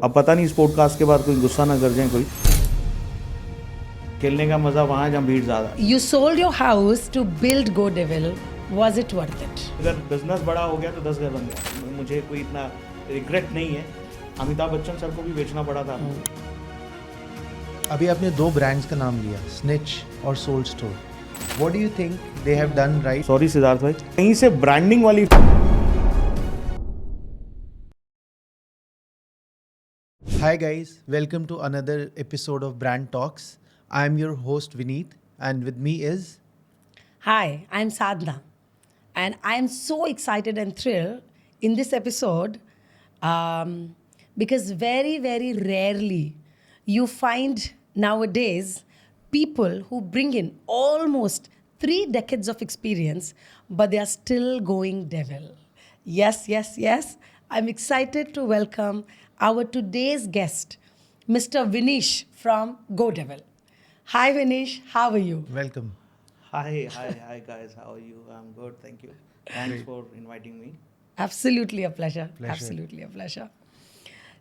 अब पता नहीं इस पॉडकास्ट के बाद कोई गुस्सा ना कर जाए कोई। खेलने का मजा वहाँ है जहाँ भीड़ ज्यादा। You sold your house to build Go Devil. Was it worth it? अगर बिजनेस बड़ा हो गया तो 10 घर बन गया। मुझे कोई इतना रिग्रेट नहीं है। अमिताभ बच्चन सर को भी बेचना पड़ा था। अभी आपने दो ब्रांड्स का नाम लिया, स्निच और sold store. What do you think they have done right? Sorry Siddharth भाई, कहीं से ब्रांडिंग वाली। Hi guys, welcome to another episode of Brand Talks. I'm your host Vineet, and with me is Hi, I'm Sadhna. And I'm so excited and thrilled in this episode because very, very rarely you find nowadays people who bring in almost 3 decades of experience, but they are still going devil. Yes. I'm excited to welcome our today's guest, Mr. Vinish from Go Devil. Hi Vinish, how are you? welcome. Hi guys, how are you? I'm good, thank you. Thanks for inviting me. Absolutely a pleasure. Absolutely a pleasure.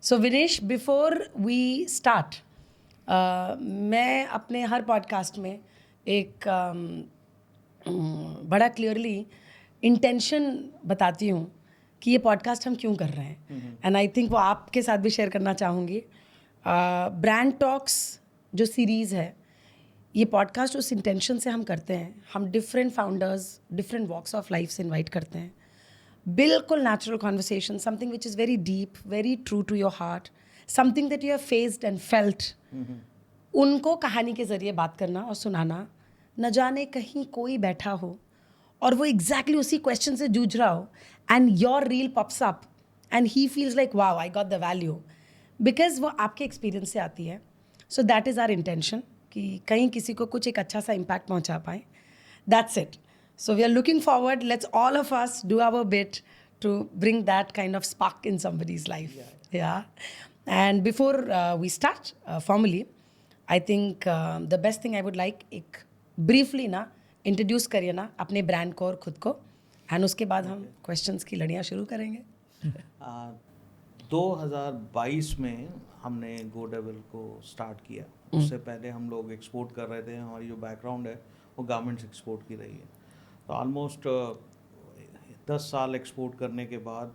So Vinesh, before we start, मैं अपने हर podcast में एक बड़ा clearly intention बताती हूँ कि ये podcast हम क्यों कर रहे हैं, एंड आई थिंक वो आपके साथ भी शेयर करना चाहूँगी। ब्रांड टॉक्स जो सीरीज़ है, ये पॉडकास्ट उस इंटेंशन से हम करते हैं। हम different founders, different walks of life से इन्वाइट करते हैं। बिल्कुल natural conversation, something which is very deep, very true to your heart, something that you have faced and felt. उनको कहानी के ज़रिए बात करना और सुनाना। न जाने कहीं कोई बैठा हो और वो एग्जैक्टली उसी क्वेश्चन से जूझ रहा हो, and your reel pops up and he feels like wow, I got the value, because वो आपके एक्सपीरियंस से आती है। So that is our intention कि कहीं किसी को कुछ एक अच्छा सा इम्पैक्ट पहुंचा पाए। That's it. So we are looking forward, let's all of us do our bit to bring that kind of spark in somebody's life. Yeah. And before we start formally, I think the best thing I would like, एक briefly ना introduce करिए ना अपने brand को और खुद को, and उसके बाद हम क्वेश्चंस की लड़ियाँ शुरू करेंगे। 2022 में हमने गो डेविल को स्टार्ट किया। उससे पहले हम लोग एक्सपोर्ट कर रहे थे। हमारी जो बैकग्राउंड है वो गारमेंट्स एक्सपोर्ट की रही है। तो ऑलमोस्ट 10 साल एक्सपोर्ट करने के बाद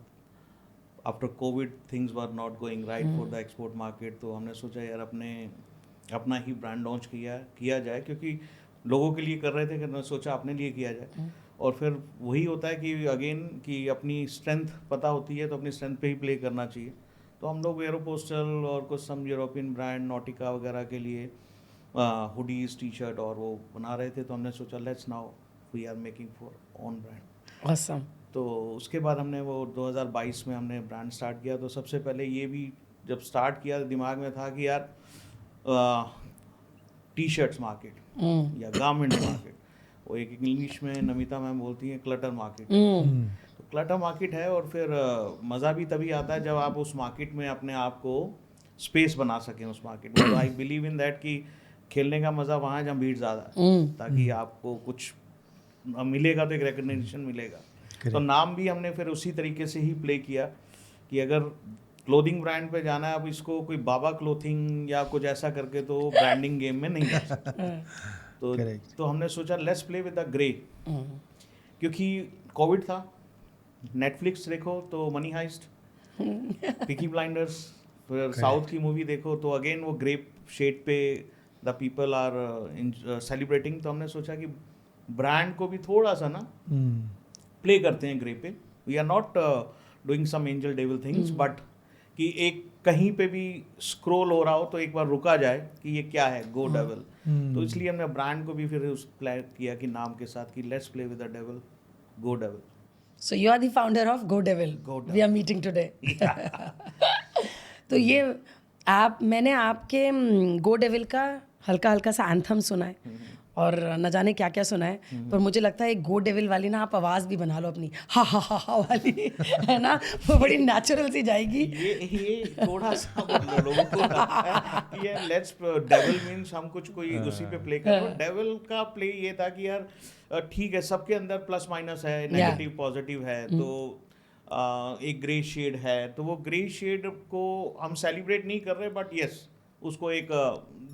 after Covid things were not going right for the export market. तो हमने सोचा यार अपना ही ब्रांड लॉन्च किया जाए, क्योंकि लोगों के लिए कर रहे थे कि सोचा अपने लिए किया जाए। और फिर वही होता है कि अगेन कि अपनी स्ट्रेंथ पता होती है तो अपनी स्ट्रेंथ पे ही प्ले करना चाहिए। तो हम लोग एरोपोस्टल और कुछ सम यूरोपियन ब्रांड नॉटिका वगैरह के लिए हुडीज, टी शर्ट और वो बना रहे थे। तो हमने सोचा let's now we are making for on brand. Awesome. तो उसके बाद हमने वो 2022 में हमने ब्रांड स्टार्ट किया। तो सबसे पहले ये भी जब स्टार्ट किया तो दिमाग में था कि यार टी शर्ट्स मार्केट या गारमेंट्स मार्केट, वो एक इंग्लिश में नमिता मैम बोलती हैं क्लटर मार्केट। तो क्लटर मार्केट है, और फिर मज़ा भी तभी आता है जब आप उस मार्केट में अपने आप को स्पेस बना सकें उस मार्केट में। आई बिलीव इन दैट कि खेलने का मज़ा वहाँ है जहाँ भीड़ ज़्यादा है, ताकि आपको कुछ मिलेगा तो एक रिकग्निशन मिलेगा। तो नाम भी हमने फिर उसी तरीके से ही प्ले किया कि अगर क्लोथिंग ब्रांड पे जाना है, अब इसको कोई बाबा क्लोथिंग या कुछ ऐसा करके तो ब्रांडिंग गेम में नहीं जा सकता। तो हमने सोचा let's play with the grey, क्योंकि कोविड था। नेटफ्लिक्स देखो तो मनी हाइस्ट, पिकी ब्लाइंडर्स, फिर साउथ की मूवी देखो तो अगेन वो ग्रे शेड पे द पीपल आर सेलिब्रेटिंग। तो हमने सोचा कि ब्रांड को भी थोड़ा सा ना प्ले करते हैं ग्रे पे। We are not doing some angel devil things, but कि एक कहीं पे भी स्क्रॉल हो रहा हो तो एक बार रुका जाए कि ये क्या है, गो डेविल। तो इसलिए हमने ब्रांड को भी फिर उस प्ले किया कि नाम के साथ कि let's play with the devil, go devil. So you are the founder of go devil, we are meeting today. तो ये मैंने आपके गो डेविल का हल्का हल्का सा एंथम सुना है और न जाने क्या क्या सुना है, पर मुझे लगता है गो डेविल वाली ना आप आवाज़ भी बना लो अपनी, हा हा हा हा वाली, है ना, वो बड़ी नेचुरल सी जाएगी। ये थोड़ा सा लोगों को लगता है ये लेट्स डेविल मींस हम कुछ कोई उसी पे प्ले कर रहे हो। डेविल का प्ले ये था कि यार ठीक है, सबके अंदर प्लस माइनस है, नेगेटिव पॉजिटिव है। तो एक ग्रे शेड है, तो वो ग्रे शेड को हम सेलिब्रेट नहीं कर रहे, बट यस उसको एक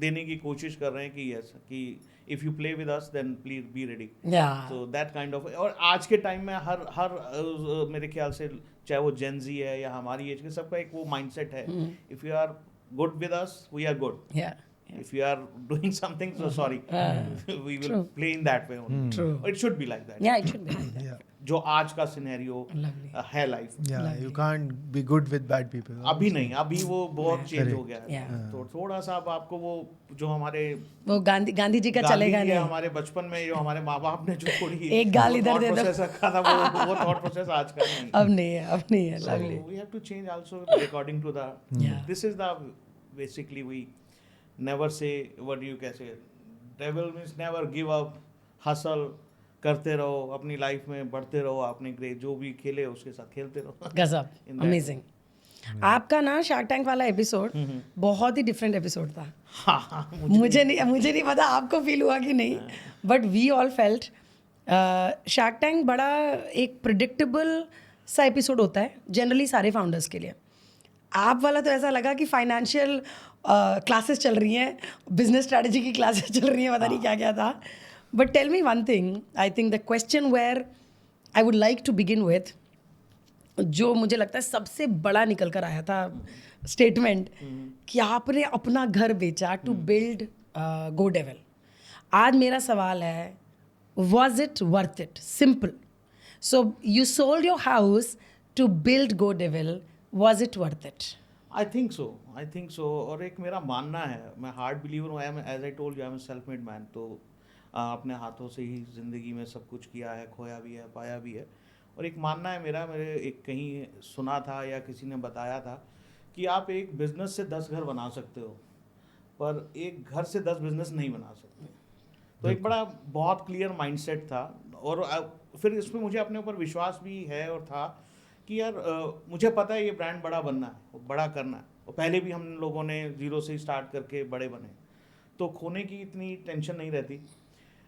देने की कोशिश कर रहे हैं कि यस कि if you play with us then please be ready. Yeah. तो दैट काइंड ऑफ, और आज के टाइम में हर मेरे ख्याल से चाहे वो जेनजी है या हमारी एज के, सबका एक वो माइंडसेट है, if you are good with us we are good, Yeah. if you are doing something so sorry we will True. play in that way only. True. It should be like that. Yeah, it should be like that. Yeah. जो आज का scenario Lovely. है life में, Yeah, you can't be good with bad people. अभी नहीं, अभी वो बहुत चेंज हो गया है। Yeah. तो थोड़ा सा अब आपको वो जो हमारे वो गांधी जी का चलेगा गांधी जी नहीं। हमारे बचपन में जो हमारे माँ बाप ने जो थोड़ी एक गाल इधर दे दो। प्रोसेस रखा था, वो थॉट प्रोसेस आज का नहीं। अब नहीं है, अब नहीं है। So Lovely. we have to change also according to the Yeah. this is the basically we never say what you can say devil means never give up, hustle करते रहो, अपनी लाइफ में बढ़ते रहो, अपने ग्रे जो भी खेले उसके साथ खेलते रहो। गजब, In that- अमेजिंग। आपका ना शार्क टैंक वाला एपिसोड बहुत ही डिफरेंट एपिसोड था। हाँ, मुझे नहीं पता आपको फील हुआ कि नहीं, but we all felt shark tank बड़ा एक प्रिडिक्टेबल सा एपिसोड होता है जनरली सारे फाउंडर्स के लिए। आप वाला तो ऐसा लगा कि फाइनेंशियल क्लासेस चल रही हैं, बिजनेस स्ट्रेटजी की क्लासेस चल रही हैं, पता नहीं क्या क्या था। But tell me one thing, I think the question where I would like to begin with, जो मुझे लगता है सबसे बड़ा निकल कर आया था स्टेटमेंट, कि आपने अपना घर बेचा टू बिल्ड गो डेविल। आज मेरा सवाल है, was it worth it? Simple. So you sold your house to build go devil, was it worth it? I think so. और एक मेरा मानना है, मैं हार्ड बिलीवर हूँ, as I told you I am self made man. तो अपने हाथों से ही ज़िंदगी में सब कुछ किया है, खोया भी है, पाया भी है। और एक मानना है मेरा, मेरे एक कहीं सुना था या किसी ने बताया था कि आप एक बिज़नेस से 10 घर बना सकते हो, पर एक घर से 10 बिज़नेस नहीं बना सकते। तो एक बड़ा बहुत क्लियर माइंडसेट था। और फिर इसमें मुझे अपने ऊपर विश्वास भी है और था कि यार मुझे पता है ये ब्रांड बड़ा बनना है, बड़ा करना है। और पहले भी हम लोगों ने ज़ीरो से स्टार्ट करके बड़े बने, तो खोने की इतनी टेंशन नहीं रहती।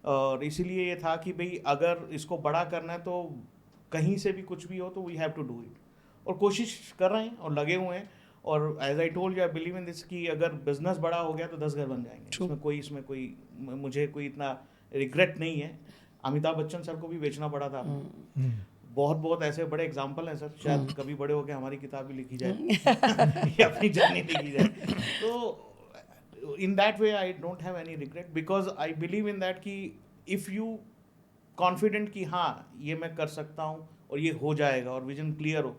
और इसीलिए ये था कि भाई अगर इसको बड़ा करना है तो कहीं से भी कुछ भी हो तो we have to do it. और कोशिश कर रहे हैं और लगे हुए हैं। और as I told you I believe in this कि अगर बिजनेस बड़ा हो गया तो 10 घर बन जाएंगे। इसमें कोई मुझे कोई इतना रिग्रेट नहीं है। अमिताभ बच्चन सर को भी बेचना पड़ा था। बहुत ऐसे बड़े एग्जाम्पल हैं सर, शायद कभी बड़े होकर हमारी किताब भी लिखी जाए या अपनी जर्नी लिखी जाए। तो इन that way I don't have any regret, because I believe in that कि इफ़ यू कॉन्फिडेंट कि हाँ ये मैं कर सकता हूँ और ये हो जाएगा और विजन क्लियर हो,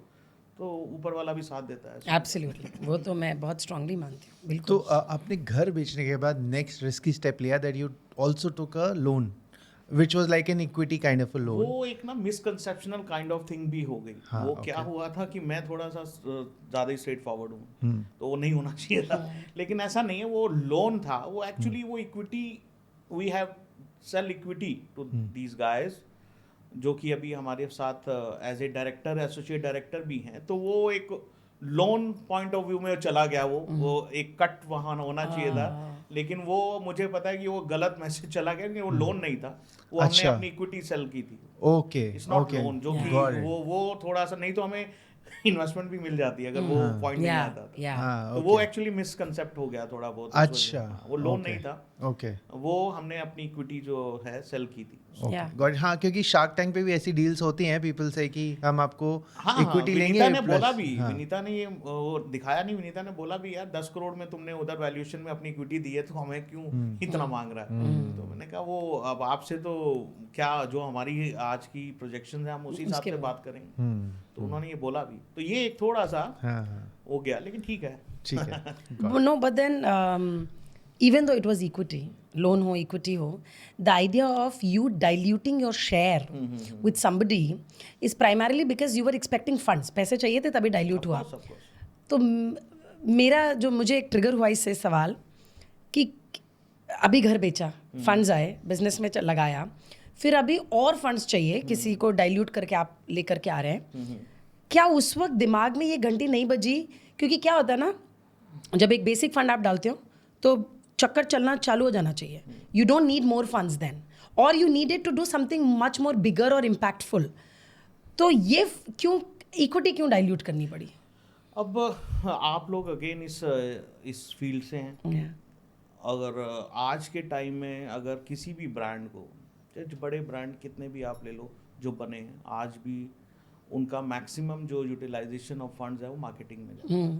तो ऊपर वाला भी साथ देता है। एब्सोल्युटली, वो तो मैं बहुत स्ट्रांगली मानती हूँ। बिल्कुल। तो आपने घर बेचने के बाद नेक्स्ट रिस्की स्टेप लिया, that you also took a loan which was like an equity kind of a loan. वो एक ना मिसकंसेप्शनल काइंड ऑफ थिंग भी हो गई। हाँ, वो okay. क्या हुआ था कि मैं थोड़ा सा ज़्यादा ही स्ट्रेट फॉरवर्ड हूँ, तो वो नहीं होना चाहिए था। लेकिन ऐसा नहीं है, वो लोन था। वो एक्चुअली वो equity, we have sell equity to these guys, जो कि अभी हमारे साथ as a director, associate director भी हैं। तो वो एक लोन पॉइंट ऑफ व्यू में चला गया। वो एक कट वहाँ होना चाहिए था, लेकिन वो मुझे पता है कि वो गलत मैसेज चला गया कि वो लोन नहीं था, वो हमने अपनी इक्विटी सेल की थी। ओके, इट्स नॉट लोन, जो कि वो थोड़ा सा, नहीं तो हमें इन्वेस्टमेंट भी मिल जाती है अगर वो पॉइंट नहीं आता था। तो वो एक्चुअली मिसकंसेप्ट हो गया थोड़ा बहुत। अच्छा, वो लोन नहीं था। ओके, वो हमने अपनी इक्विटी जो है सेल की थी। गॉट। हाँ, क्योंकि शार्क टैंक पे भी ऐसी डील्स होती हैं पीपल से कि हम आपको इक्विटी लेंगे। विनीता ने बोला भी, विनीता ने ये वो दिखाया नहीं, विनीता ने बोला भी यार 10 करोड़ में तुमने उधर वैल्यूएशन में अपनी इक्विटी दी है, तो हमें क्यों इतना मांग रहा है। तो मैंने कहा वो अब आपसे तो क्या, जो हमारी आज की प्रोजेक्शन है हम उसी हिसाब से बात करेंगे। तो उन्होंने ये बोला भी, तो ये एक थोड़ा सा हो गया, लेकिन ठीक है। No, but then even though it was equity, loan ho, equity ho, the idea of you diluting your share with somebody is primarily because you were expecting funds. पैसे चाहिए थे तभी dilute हुआ। तो मेरा जो मुझे एक ट्रिगर हुआ इससे सवाल कि अभी घर बेचा, फंड्स आए, बिजनेस में लगाया, फिर अभी और फंड्स चाहिए, किसी को डाइल्यूट करके आप लेकर के आ रहे हैं। क्या उस वक्त दिमाग में ये घंटी नहीं बजी? क्योंकि क्या होता है ना, जब एक बेसिक फंड आप डालते हो तो चक्कर चलना चालू हो जाना चाहिए। You don't need more funds then, और you needed to do something much more bigger और इम्पैक्टफुल। तो ये क्यों इक्विटी क्यों डाइल्यूट करनी पड़ी? अब आप लोग अगेन इस फील्ड से हैं। अगर आज के टाइम में अगर किसी भी ब्रांड को, चाहे बड़े ब्रांड कितने भी आप ले लो जो बने हैं, आज भी उनका मैक्सिमम जो यूटिलाइजेशन ऑफ फंड्स है वो मार्केटिंग में जाता है।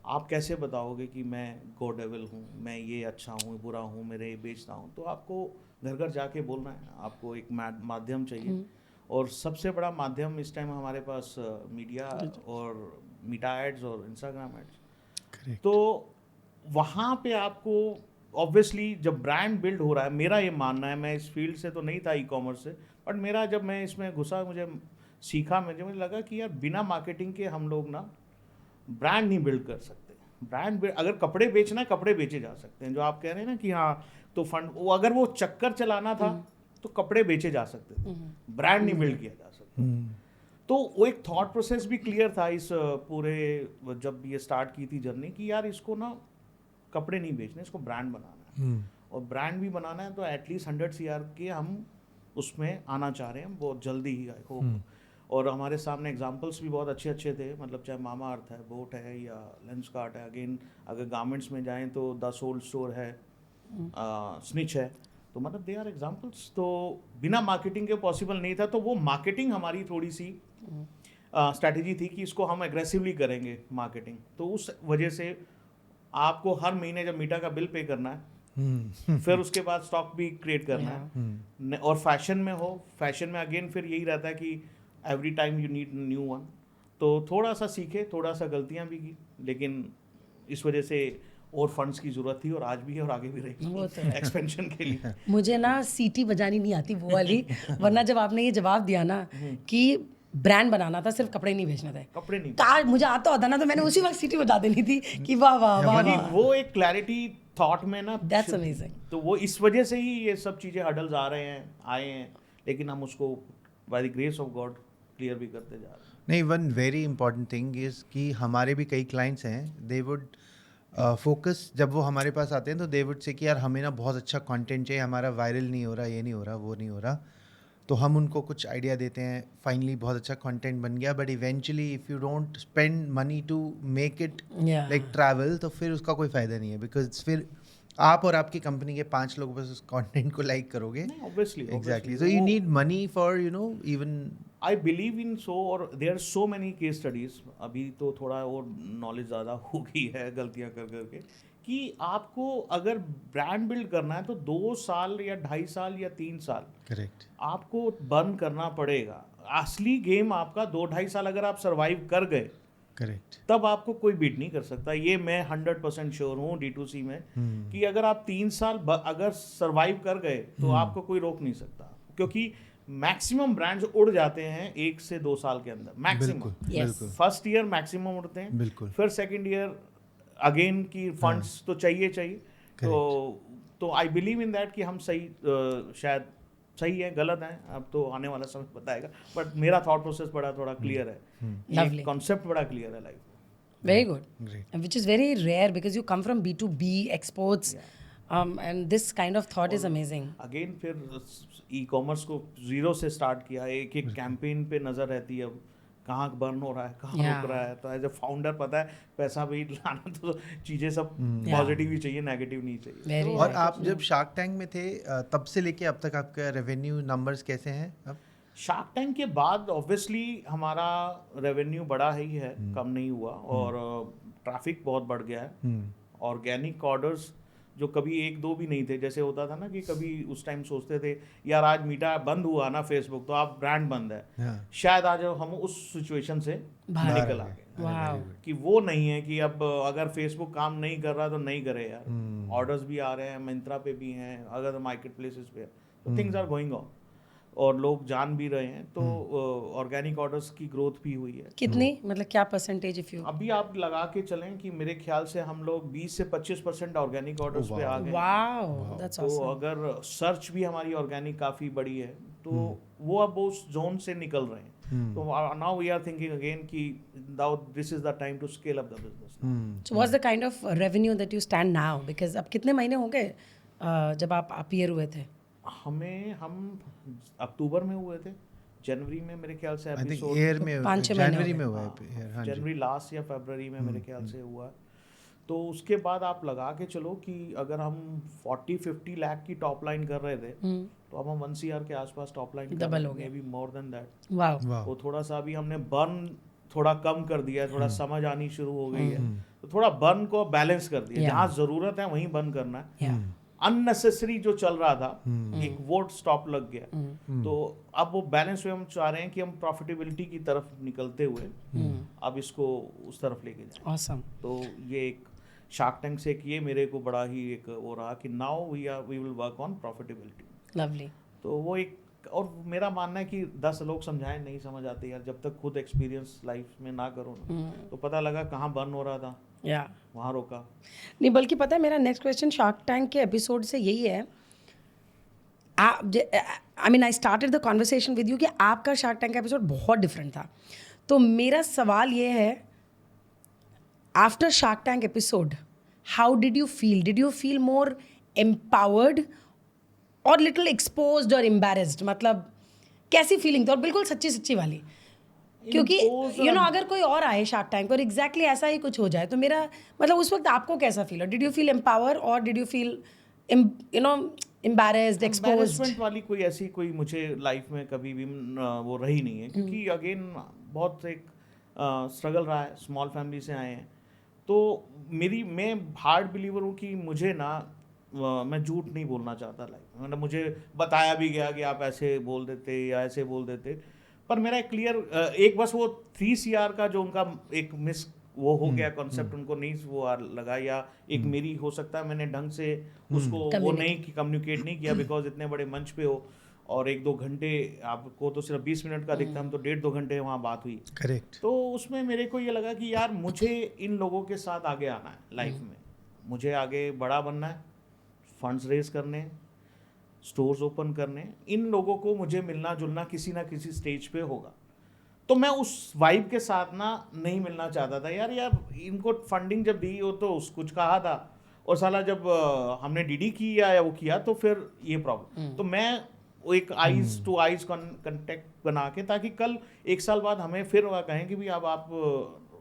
आप कैसे बताओगे कि मैं गो डेविल हूँ, मैं ये अच्छा हूँ, बुरा हूँ, मेरे ये बेचता हूँ? तो आपको घर घर जाके बोलना है, आपको एक माध्यम चाहिए। और सबसे बड़ा माध्यम इस टाइम हमारे पास मीडिया और मीटा एड्स और इंस्टाग्राम एड्स। तो वहाँ पे आपको ऑब्वियसली जब ब्रांड बिल्ड हो रहा है, मेरा ये मानना है, मैं इस फील्ड से तो नहीं था ई कॉमर्स से, बट मेरा जब मैं इसमें घुसा, मुझे सीखा, मुझे लगा कि यार बिना मार्केटिंग के हम लोग ना ब्रांड नहीं बिल्ड कर सकते। ब्रांड अगर कपड़े बेचना है, कपड़े बेचे जा सकते हैं, जो आप कह रहे हैं ना कि हाँ तो फंड, वो अगर वो चक्कर चलाना था तो कपड़े बेचे जा सकते थे, ब्रांड नहीं बिल्ड किया जा सकता। तो वो एक थॉट प्रोसेस भी क्लियर था इस पूरे, जब ये स्टार्ट की थी जर्नी, कि यार इसको ना कपड़े नहीं बेचने, इसको ब्रांड बनाना है। और ब्रांड भी बनाना है तो एटलीस्ट 100 CR के हम उसमें आना चाह रहे हैं बहुत जल्दी ही, आई होप। और हमारे सामने एग्जांपल्स भी बहुत अच्छे अच्छे थे, मतलब चाहे मामा अर्थ है, बोट है, या लेंसकार्ट है। अगेन अगर गारमेंट्स में जाएं तो द सोल स्टोर है, स्निच है, तो मतलब दे आर एग्जांपल्स। तो बिना मार्केटिंग के पॉसिबल नहीं था। तो वो मार्केटिंग हमारी थोड़ी सी स्ट्रैटेजी थी कि इसको हम एग्रेसिवली करेंगे मार्केटिंग। तो उस वजह से आपको हर महीने जब मीटा का बिल पे करना है, फिर उसके बाद स्टॉक भी क्रिएट करना है। और फैशन में हो, फैशन में अगेन फिर यही रहता है कि every time you need new one. तो थोड़ा सा सीखे, थोड़ा सा गलतियां भी की, लेकिन इस वजह से और फंड्स की जरूरत थी, और आज भी है और आगे भी रहेगी एक्सपेंशन के लिए। मुझे ना सीटी बजानी नहीं आती वो वाली, वरना जब आपने ये जवाब दिया ना कि ब्रांड बनाना था, सिर्फ कपड़े नहीं बेचना था, कपड़े नहीं, काश मुझे आता होता ना तो मैंने उसी वक्त सीटी बजा देनी थी कि वाह वाह वाह वाह। वो एक क्लैरिटी थॉट में ना, दैट्स अमेजिंग। तो वो इस वजह से ही ये सब चीज़ें हडल्स आ रहे हैं, आए हैं, लेकिन हम उसको by the grace of God clear भी करते जा रहे हैं। नहीं, one very important thing is कि हमारे भी कई क्लाइंट्स हैं, दे वुड फोकस, जब वो हमारे पास आते हैं तो दे वुड से कि यार हमें ना बहुत अच्छा कंटेंट चाहिए, हमारा वायरल नहीं हो रहा, ये नहीं हो रहा, वो नहीं हो रहा। तो हम उनको कुछ आइडिया देते हैं, फाइनली बहुत अच्छा कंटेंट बन गया, but eventually if you don't spend money to make it like travel, तो फिर उसका कोई फ़ायदा नहीं है। बिकॉज फिर आप और आपकी कंपनी के 5 लोग बस उस कंटेंट को लाइक करोगे। Obviously, exactly, so you need money for even I believe in so, और there are so many case studies. अभी तो थोड़ा और नॉलेज ज़्यादा हो गई है गलतियाँ कर करके, कि आपको अगर ब्रांड बिल्ड करना है तो 2 साल या 2.5 साल या 3 साल करेक्ट आपको बर्न करना पड़ेगा। असली गेम आपका 2-2.5 साल अगर आप सर्वाइव कर गए, करेक्ट, तब आपको कोई बीट नहीं कर सकता। ये मैं 100% श्योर हूँ D2C में, कि अगर आप 3 साल अगर सर्वाइव कर गए तो आपको कोई रोक नहीं सकता, क्योंकि मैक्सिमम ब्रांड्स उड़ जाते हैं 1 से 2 साल के अंदर, मैक्सिमम। बिल्कुल, फर्स्ट ईयर मैक्सिमम उड़ते हैं, बिल्कुल, फिर सेकंड ईयर अगेन की फंड्स तो चाहिए। तो आई बिलीव इन दैट कि हम सही, शायद सही है, गलत है, अब तो आने वाला समय बताएगा, बट मेरा थॉट प्रोसेस बड़ा थोड़ा क्लियर है, कॉन्सेप्ट बड़ा क्लियर है life. Very good. Great. Which is very rare because you come from B2B exports, and this kind of thought is amazing. Again फिर ई कॉमर्स को जीरो से start किया, एक एक कैंपेन पे नज़र रहती है, कहाँ बर्न हो रहा है, कहाँ रुक रहा है। तो एज ए फाउंडर पता है पैसा भी लाना, तो चीज़ें सब पॉजिटिव ही चाहिए, नेगेटिव नहीं चाहिए। और आप जब शार्क टैंक में थे तब से लेके अब तक आपका रेवेन्यू नंबर्स कैसे हैं अब? शार्क टैंक के बाद ऑब्वियसली हमारा रेवेन्यू बढ़ा ही है, कम नहीं हुआ, और ट्रैफिक बहुत बढ़ गया है। ऑर्गेनिक ऑर्डर्स जो कभी 1-2 भी नहीं थे, जैसे होता था ना कि कभी उस टाइम सोचते थे यार आज मीटा बंद हुआ ना फेसबुक तो आप ब्रांड बंद है, शायद आज हम उस सिचुएशन से निकल आ गए, कि वो नहीं है कि अब अगर फेसबुक काम नहीं कर रहा तो नहीं करे यार, ऑर्डर्स भी आ रहे हैं, मिंत्रा पे भी हैं, अगर मार्केट प्लेसेस पे, तो थिंग्स आर गोइंग ऑन और लोग जान भी रहे हैं, तो ऑर्गेनिक ऑर्डर्स की ग्रोथ भी हुई है। कितनी, मतलब क्या परसेंटेज? इफ यू अभी आप लगा के चलें कि मेरे ख्याल से हम लोग 20 से 25% ऑर्गेनिक ऑर्डर्स पे आ गए। वाओ, दैट्स तो ऑसम। अगर सर्च भी हमारी ऑर्गेनिक काफ़ी बड़ी है, तो वो अब उस जोन से निकल रहे हैं। तो now we are thinking again कि now this is the time to scale up the business. So what's the kind of revenue that you stand now? Because अब कितने महीने हो गए जब आप ईयर हुए थे? हम अक्टूबर में हुए थे, जनवरी में मेरे ख्याल से आई थिंक एपिसोड एयर में 5-6 महीने जनवरी हो में गए। हुआ है एयर, हाँ जी। जनवरी लास्ट या फरवरी में मेरे ख्याल से हुआ। तो उसके बाद आप लगा के चलो कि अगर हम 40-50 लाख की टॉप लाइन कर रहे थे तो अब हम 1 CR के आसपास टॉप लाइन Double हो गया। May be more than that. Wow. वाह, वो थोड़ा सा अभी हमने बर्न थोड़ा कम कर दिया है, थोड़ा समझ आनी शुरू हो गई है, तो थोड़ा बर्न को बैलेंस कर दिया। Yeah. जहाँ जरूरत है वहीं बर्न करना है। Yeah. अननेसेसरी जो चल रहा था एक वोट स्टॉप लग गया, तो अब वो बैलेंस में हम चाह रहे हैं कि हम प्रॉफिटेबिलिटी की तरफ निकलते हुए अब इसको उस तरफ लेके जाएं। ऑसम। तो ये एक शार्क टैंक से एक ये मेरे को बड़ा ही एक वो रहा कि now we will work on profitability. Lovely. तो वो एक, और मेरा मानना है कि 10 लोग समझाएं नहीं समझ आते यार, जब तक खुद एक्सपीरियंस लाइफ में ना करो ना तो पता लगा कहाँ बर्न हो रहा था, या वहाँ रोका। नहीं, बल्कि पता है मेरा नेक्स्ट क्वेश्चन शार्क टैंक के एपिसोड से यही है। I mean I started the conversation with you कि आपका शार्क टैंक का एपिसोड बहुत डिफरेंट था। तो मेरा सवाल ये है, after Shark tank episode how did you feel? Did you feel more empowered और लिटिल एक्सपोज्ड और एम्बैरेस्ड? मतलब कैसी फीलिंग थी? और बिल्कुल सच्ची सच्ची वाली, क्योंकि यू नो अगर कोई और आए शार्क टैंक और एग्जैक्टली ऐसा ही कुछ हो जाए तो मेरा मतलब उस वक्त आपको कैसा फील हो? डिड यू फील एम्पावर और did you feel you know embarrassed, exposed? Embarrassment वाली कोई ऐसी कोई मुझे लाइफ में कभी भी वो रही नहीं है, क्योंकि अगेन बहुत एक स्ट्रगल रहा है, स्मॉल फैमिली से आए हैं। तो मैं हार्ड बिलीवर हूँ कि मुझे ना मैं झूठ नहीं बोलना चाहता लाइफ में। मतलब मुझे बताया भी गया कि आप ऐसे बोल देते या ऐसे बोल देते, पर मेरा एक क्लियर एक बस वो 3 CR का जो उनका एक मिस वो हो गया कॉन्सेप्ट, उनको नहीं वो लगा, या एक मेरी हो सकता है मैंने ढंग से उसको वो नहीं कम्युनिकेट नहीं किया, बिकॉज इतने बड़े मंच पे हो और 1-2 घंटे, आपको तो सिर्फ 20 मिनट का दिखता है, हम तो 1.5-2 घंटे वहाँ बात हुई। करेक्ट। तो उसमें मेरे को ये लगा कि यार मुझे इन लोगों के साथ आगे आना है लाइफ में, मुझे आगे बड़ा बनना है, फंड्स रेज करने, स्टोर्स ओपन करने, इन लोगों को मुझे मिलना जुलना किसी ना किसी स्टेज पे होगा। तो मैं उस वाइब के साथ ना नहीं मिलना चाहता था। यार इनको फंडिंग जब दी हो तो कुछ कहा था, और साला जब हमने डीडी किया या वो किया तो फिर ये प्रॉब्लम। तो मैं वो एक आइज टू आइज कंटेक्ट बना के, ताकि कल 1 साल बाद हमें फिर वह कहें कि भी अब आप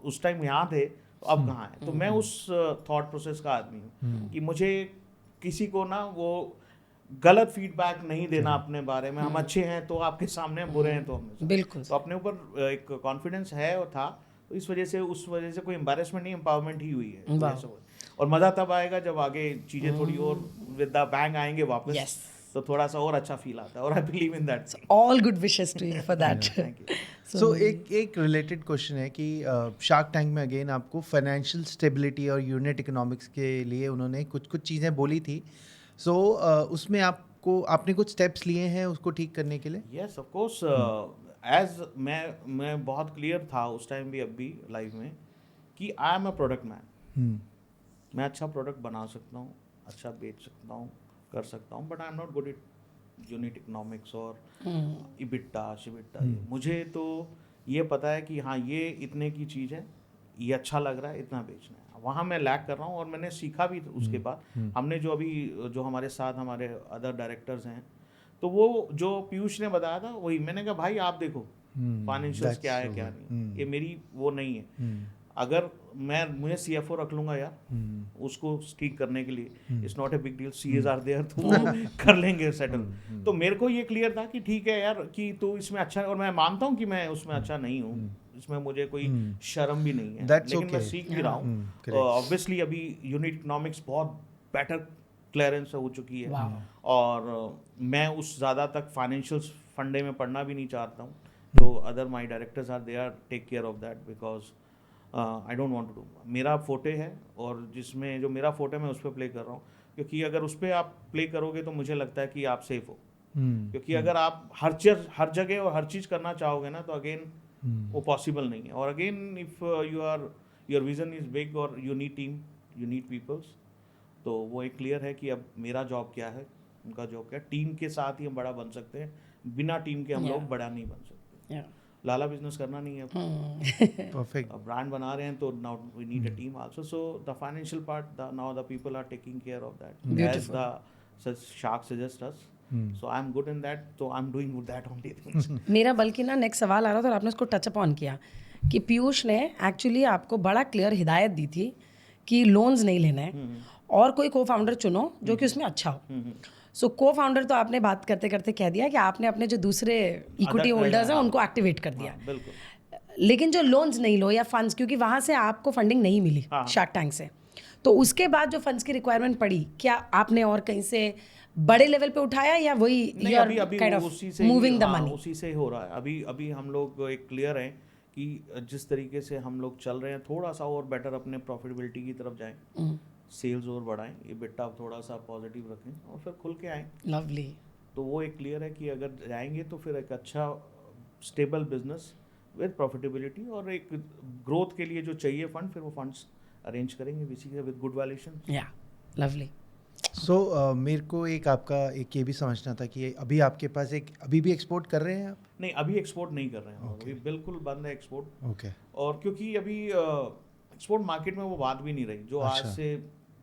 उस टाइम यहाँ थे तो अब कहाँ हैं। तो मैं उस थॉट प्रोसेस का आदमी हूँ कि मुझे किसी को ना वो गलत फीडबैक नहीं देना अपने बारे में। हम अच्छे हैं तो आपके सामने, बुरे हैं तो हमें बिल्कुल। तो अपने ऊपर एक कॉन्फिडेंस है और था, तो इस वजह से उस वजह से कोई एम्बैरेसमेंट नहीं, एम्पावरमेंट ही हुई है। और मज़ा तब आएगा जब आगे चीज़ें थोड़ी और विद द बैंग आएंगे वापस। Yes. तो थोड़ा सा और अच्छा फील आता है, और I believe in that. All good wishes to you for that. Thank you. So एक रिलेटेड क्वेश्चन है कि शार्क टैंक में अगेन आपको फाइनेंशियल स्टेबिलिटी और यूनिट इकोनॉमिक्स के लिए उन्होंने कुछ चीज़ें बोली थी। सो उसमें आपने कुछ स्टेप्स लिए हैं उसको ठीक करने के लिए? यस ऑफ कोर्स, एज मैं बहुत क्लियर था उस टाइम भी, अब भी लाइफ में, कि I am a product man. मैं अच्छा प्रोडक्ट बना सकता हूँ, अच्छा बेच सकता हूँ, कर सकता हूँ, but I am not good at unit economics और इबिट्टा शिबिट्टा। मुझे तो ये पता है कि हाँ ये इतने की चीज़ है, ये अच्छा लग रहा है, इतना बेचना है। वहाँ मैं लैक कर रहा हूँ, और मैंने सीखा भी उसके बाद। हमने जो हमारे साथ हमारे अदर डायरेक्टर्स हैं, तो वो जो पीयूष ने बताया था वही मैंने कहा, भाई आप देखो फाइनेंशियल्स क्या है क्या नहीं, ये मेरी वो नहीं है। अगर मुझे CFO रख लूंगा यार उसको ठीक करने के लिए, it's not a big deal, CAs are there, तो वो कर लेंगे सेटल। तो मेरे को ये क्लियर था कि ठीक है यार कि तू इसमें अच्छा, और मैं मानता हूँ कि मैं उसमें अच्छा नहीं हूँ, इसमें मुझे कोई शर्म भी नहीं है, लेकिन मैं सीख भी रहा हूँ। ऑब्वियसली अभी यूनिट इकोनॉमिक्स बहुत बेटर क्लियरेंस हो चुकी है, और मैं उस ज़्यादा तक फाइनेंशियल फंडे में पढ़ना भी नहीं चाहता हूँ। तो other my directors are they are take care of that, because I don't want to do. मेरा फोटे है, और जिसमें जो मेरा फोटे मैं उस पर प्ले कर रहा हूँ, क्योंकि अगर उस पर आप प्ले करोगे तो मुझे लगता है कि आप सेफ हो। क्योंकि अगर आप हर जगह और हर चीज़ करना चाहोगे ना, तो अगेन वो पॉसिबल नहीं है। और again if your vision is big और you need team, you need peoples, तो वो एक क्लियर है कि अब मेरा जॉब क्या है, उनका जॉब क्या है। टीम के साथ ही हम बड़ा बन सकते हैं, बिना टीम के हम लोग बड़ा नहीं बन सकते। लाला बिजनेस करना नहीं है, परफेक्ट। ब्रांड बना रहे हैं, तो now we need a team also. So the financial part, now the people are taking care of that, as the Shark suggest us. So I'm good in that. So I'm doing that only things. मेरा बल्कि ना next सवाल आ रहा था और आपने उसको touch-up on किया कि पीयूष ने एक्चुअली आपको बड़ा क्लियर हिदायत दी थी कि लोन्स नहीं लेना है और कोई को फाउंडर चुनो जो कि उसमें अच्छा हो. सो को फाउंडर तो आपने बात करते करते कह दिया कि आपने अपने जो दूसरे इक्विटी होल्डर्स हैं उनको एक्टिवेट कर दिया. बिल्कुल. लेकिन जो लोन्स नहीं लो या फंड्स, क्योंकि वहाँ से आपको फंडिंग नहीं मिली शार्क टैंक से, तो उसके बाद जो फंड्स की रिक्वायरमेंट पड़ी, क्या आपने और कहीं से बड़े लेवल पे उठाया या वही kind of moving the money? उसी से हो रहा है. अभी हम लोग एक क्लियर हैं कि जिस तरीके से हम लोग चल रहे हैं थोड़ा सा और बेटर अपने प्रॉफिटेबिलिटी की तरफ जाएं, सेल्स और बढ़ाएं, ये बिट्टा थोड़ा सा पॉजिटिव रखें और फिर खुल के आएं. लवली. तो वो एक क्लियर है कि अगर जाएंगे तो फिर एक अच्छा स्टेबल बिजनेस विद प्रॉफिटेबिलिटी और एक ग्रोथ के लिए जो चाहिए फंड, फिर वो फंड्स अरेंज करेंगे बेसिकली विद गुड वैल्यूएशन. या लवली. सो मेरे को एक आपका एक ये भी समझना था कि अभी आपके पास एक अभी भी एक्सपोर्ट कर रहे हैं आप? नहीं, अभी एक्सपोर्ट नहीं कर रहे हैं. अभी बिल्कुल बंद है एक्सपोर्ट. ओके. और क्योंकि अभी एक्सपोर्ट मार्केट में वो बात भी नहीं रही जो आज से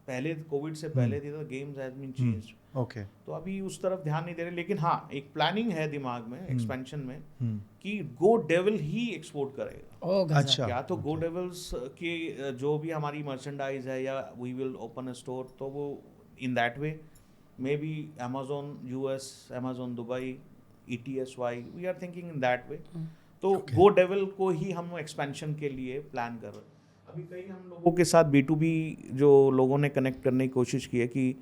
पहले, कोविड से पहले थी. तो games has been changed. Okay. तो अभी उस तरफ ध्यान नहीं दे रहे. लेकिन हाँ, एक प्लानिंग है दिमाग में एक्सपेंशन में कि गो डेविल ही एक्सपोर्ट करेगा. अच्छा. क्या तो गो डेविल्स के जो भी हमारी मर्चेंडाइज है या we will open a store, तो वो in that way maybe Amazon US, Amazon Dubai, ETSY, we are thinking in that way. तो गो डेविल को ही हम एक्सपेंशन के लिए प्लान कर रहे हैं. अभी कई हम लोगों के साथ B2B जो लोगों ने कनेक्ट करने की कोशिश की है कि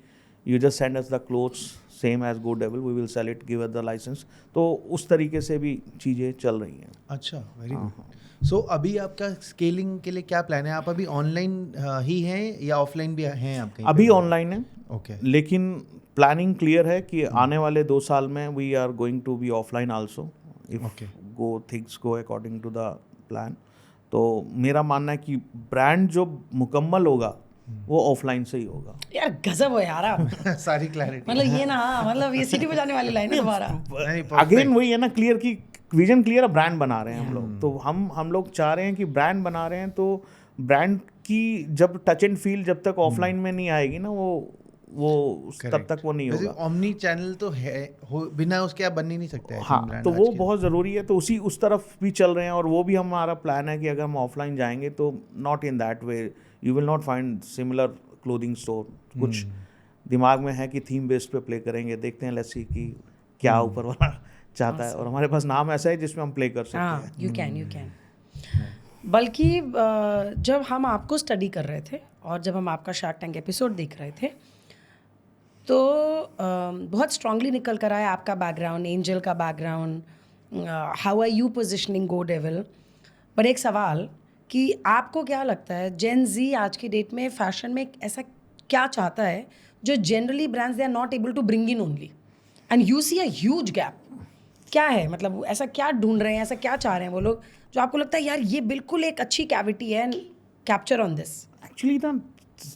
you just send us the clothes same as go devil, we will sell it, give us the licence. तो उस तरीके से भी चीज़ें चल रही हैं. अच्छा, वेरी गुड. सो अभी आपका स्केलिंग के लिए क्या प्लान है? आप अभी ऑनलाइन ही हैं या ऑफलाइन भी हैं आप कहीं? अभी ऑनलाइन है. ओके. लेकिन प्लानिंग क्लियर है कि आने वाले 2 साल में we are going to be offline also if go things go according to the plan. तो मेरा मानना है कि ब्रांड जो मुकम्मल होगा वो ऑफलाइन से ही होगा. यार गजब हो यार आप. सारी क्लैरिटी. मतलब ये ना, मतलब ये सिटी बजाने वाली लाइन है तुम्हारा. अगेन वही है ना, क्लियर की विजन क्लियर है. ब्रांड बना रहे हैं हम लोग, तो हम लोग चाह रहे हैं कि ब्रांड बना रहे हैं, तो ब्रांड की जब टच एंड फील जब तक ऑफलाइन में नहीं आएगी ना, वो तब तक वो नहीं होगा. ओमनी चैनल तो है, बिना उसके आप बन ही नहीं सकते. हाँ, तो वो बहुत ज़रूरी है. तो उस तरफ भी चल रहे हैं और वो भी हमारा प्लान है कि अगर हम ऑफलाइन जाएंगे तो not in that way you will not find similar clothing store. कुछ दिमाग में है कि थीम बेस्ड पे प्ले करेंगे. देखते हैं, लेट्स सी कि क्या ऊपर वाला चाहता है. और हमारे पास नाम ऐसा है जिसमें हम प्ले कर सकते हैं. You can. बल्कि जब हम आपको स्टडी कर रहे थे और जब हम आपका शार्क टैंक एपिसोड देख रहे थे, तो बहुत स्ट्रांगली निकल कर आया आपका बैकग्राउंड, एंजल का background, how are you positioning go devil. पर एक सवाल कि आपको क्या लगता है जेन जी आज की डेट में फैशन में ऐसा क्या चाहता है जो generally brands they are not able to bring in only, and you see a huge gap? क्या है, मतलब ऐसा क्या ढूंढ रहे हैं, ऐसा क्या चाह रहे हैं वो लोग जो आपको लगता है यार ये बिल्कुल एक अच्छी कैविटी है, कैप्चर ऑन दिस? एक्चुअली ना,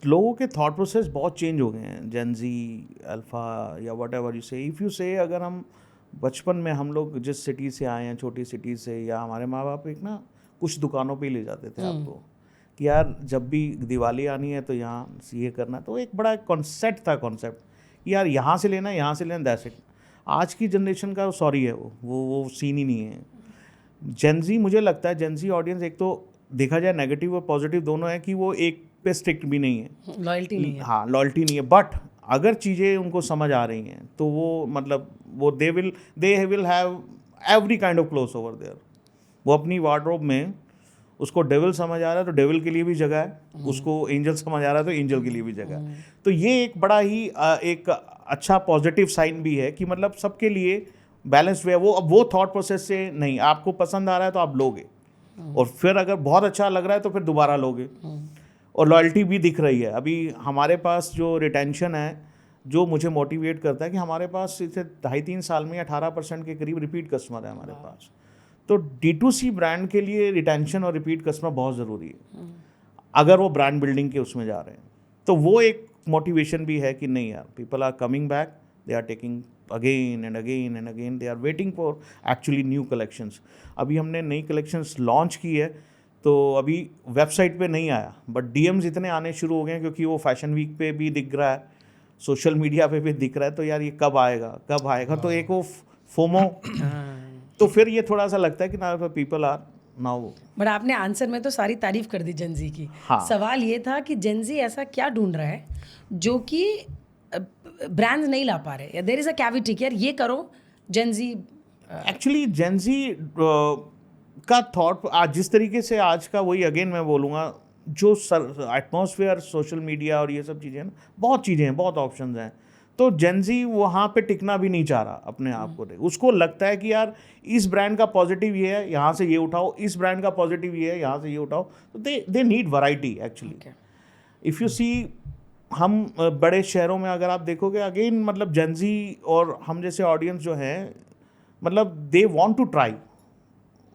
लोगों के थॉट प्रोसेस बहुत चेंज हो गए हैं. जेन जी, अल्फा या वट एवर यू से. इफ़ यू से, अगर हम बचपन में हम लोग जिस सिटी से आए हैं, छोटी सिटी से, या हमारे माँ बाप एक ना कुछ दुकानों पे ही ले जाते थे आपको कि यार जब भी दिवाली आनी है तो यहाँ ये करना. तो एक बड़ा कॉन्सेप्ट था यार यहाँ से लेना, यहाँ से लेना, दैट्स इट. आज की जनरेशन का सॉरी है वो सीन ही नहीं है. जेनजी, मुझे लगता है जेनजी ऑडियंस, एक तो देखा जाए नेगेटिव और पॉजिटिव दोनों है कि वो एक पे स्ट्रिक्ट भी नहीं है, लॉयल्टी नहीं है. हाँ, लॉयल्टी नहीं है. बट अगर चीज़ें उनको समझ आ रही हैं तो वो मतलब वो they will have every kind of clothes over there. वो अपनी वार्डरोब में, उसको डेविल समझ आ रहा है तो डेविल के लिए भी जगह है, उसको एंजल समझ आ रहा है तो एंजल के लिए भी जगह है. तो ये एक बड़ा ही एक अच्छा पॉजिटिव साइन भी है कि मतलब सबके लिए बैलेंस वे. वो थॉट प्रोसेस से नहीं, आपको पसंद आ रहा है तो आप लोगे, और फिर अगर बहुत अच्छा लग रहा है तो फिर दोबारा लोगे. और लॉयल्टी भी दिख रही है. अभी हमारे पास जो रिटेंशन है, जो मुझे मोटिवेट करता है कि हमारे पास इसे 2.5-3 साल में 18% के करीब रिपीट कस्टमर है हमारे पास. तो D2C ब्रांड के लिए रिटेंशन और रिपीट कस्टमर बहुत ज़रूरी है अगर वो ब्रांड बिल्डिंग के उसमें जा रहे हैं. तो वो एक मोटिवेशन भी है कि नहीं यार, people are coming back, they are taking again and again and again, they are waiting for actually new collections. अभी हमने नई कलेक्शंस लॉन्च की है, तो अभी वेबसाइट पे नहीं आया, बट DMs इतने आने शुरू हो गए हैं क्योंकि वो फैशन वीक पे भी दिख रहा है. सोशल मीडिया पे भी दिख रहा है, तो यार ये कब आएगा तो एक वो फोमो, तो फिर ये थोड़ा सा लगता है कि ना पीपल आर नाउ। बट आपने आंसर में तो सारी तारीफ कर दी जेंजी की। हाँ। सवाल ये था कि जेंजी ऐसा क्या ढूंढ रहा है जो कि ब्रांड्स नहीं ला पा रहे, या देयर इज अ कैविटी कि यार ये करो जेंजी। एक्चुअली जेंजी का थॉट आज जिस तरीके से आज का, वही अगेन मैं बोलूँगा, जो एटमॉस्फेयर सोशल मीडिया और ये सब चीज़ें हैं, बहुत चीज़ें हैं, बहुत ऑप्शंस हैं, तो जेंजी वहाँ पे टिकना भी नहीं चाह रहा अपने आप को। उसको लगता है कि यार इस ब्रांड का पॉजिटिव ये है, यहाँ से ये उठाओ, इस ब्रांड का पॉजिटिव ये है, यहाँ से ये उठाओ, तो they need variety actually. If you see, हम बड़े शहरों में अगर आप देखोगे अगेन, मतलब जेंजी और हम जैसे ऑडियंस जो हैं, मतलब they want to try,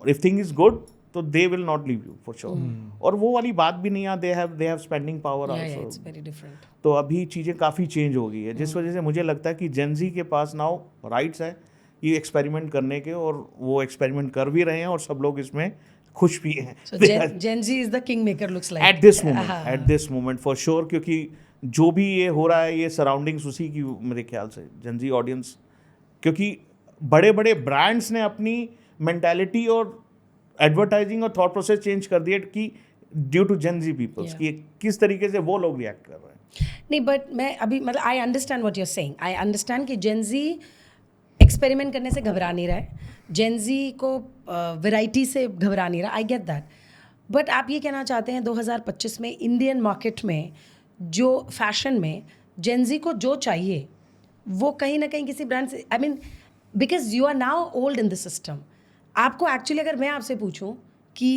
if thing is good तो they will not leave you for sure. और वो वाली बात भी नहीं है, they have spending power also. It's very different. तो अभी चीज़ें काफ़ी चेंज हो गई है, जिस वजह से मुझे लगता है कि जेंजी के पास नाउ राइट्स है ये एक्सपेरिमेंट करने के, और वो एक्सपेरिमेंट कर भी रहे हैं और सब लोग इसमें खुश भी हैं। Gen Z is the king maker looks like at this moment for sure, क्योंकि जो भी ये हो रहा है ये सराउंडिंग्स उसी की, मेरे ख्याल से जेंजी ऑडियंस, क्योंकि बड़े बड़े ब्रांड्स ने अपनी मेंटालिटी और एडवर्टाइजिंग और थॉट प्रोसेस चेंज कर दिया कि ड्यू टू जेंजी पीपल्स, कि किस तरीके से वो लोग रिएक्ट कर रहे हैं। नहीं, बट मैं अभी मतलब I understand what you are saying, I understand कि जेंजी एक्सपेरिमेंट करने से घबरा नहीं रहा है, जेंजी को वैरायटी से घबरा नहीं रहा, आई गेट दैट। बट आप ये कहना चाहते हैं 2025 में इंडियन मार्केट में जो फैशन में जेंजी को जो चाहिए वो कहीं ना कहीं किसी ब्रांड से, I mean because you are now old in the system, आपको एक्चुअली अगर मैं आपसे पूछूं कि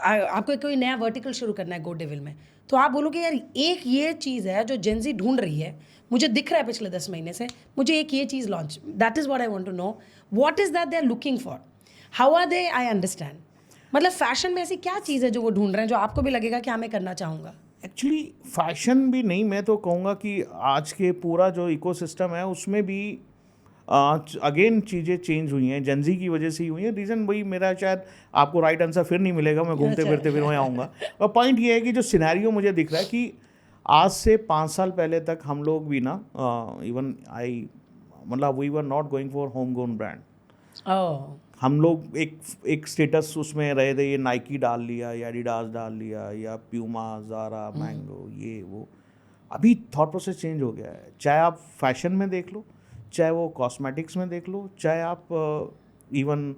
आपको कोई नया वर्टिकल शुरू करना है गोडेविल में, तो आप बोलोगे यार एक ये चीज़ है जो जेंजी ढूंढ रही है, मुझे दिख रहा है पिछले 10 महीने से, मुझे एक ये चीज़ launch, that is what I want to know, what is that they are looking for, how are they, I understand. मतलब फैशन में ऐसी क्या चीज़ है जो वो ढूंढ रहे हैं जो आपको भी लगेगा कि हाँ मैं करना चाहूँगा? एक्चुअली फैशन भी नहीं, मैं तो कहूँगा कि आज के पूरा जो इकोसिस्टम है उसमें भी अगेन चीज़ें चेंज हुई हैं, जेंजी की वजह से ही हुई है। रीज़न वही, मेरा शायद आपको राइट आंसर फिर नहीं मिलेगा, मैं घूमते फिरते फिर वहीं आऊँगा। और पॉइंट ये है कि जो सिनेरियो मुझे दिख रहा है कि आज से 5 साल पहले तक हम लोग भी ना, इवन आई, मतलब we were not going for home grown brand. हम लोग एक स्टेटस उसमें रहे थे, ये नाइकी डाल लिया या एडिडास डाल लिया या प्यूमा, ज़ारा, मैंगो, ये वो। अभी थॉट प्रोसेस चेंज हो गया है, चाहे आप फैशन में देख लो, चाहे वो कॉस्मेटिक्स में देख लो, चाहे आप इवन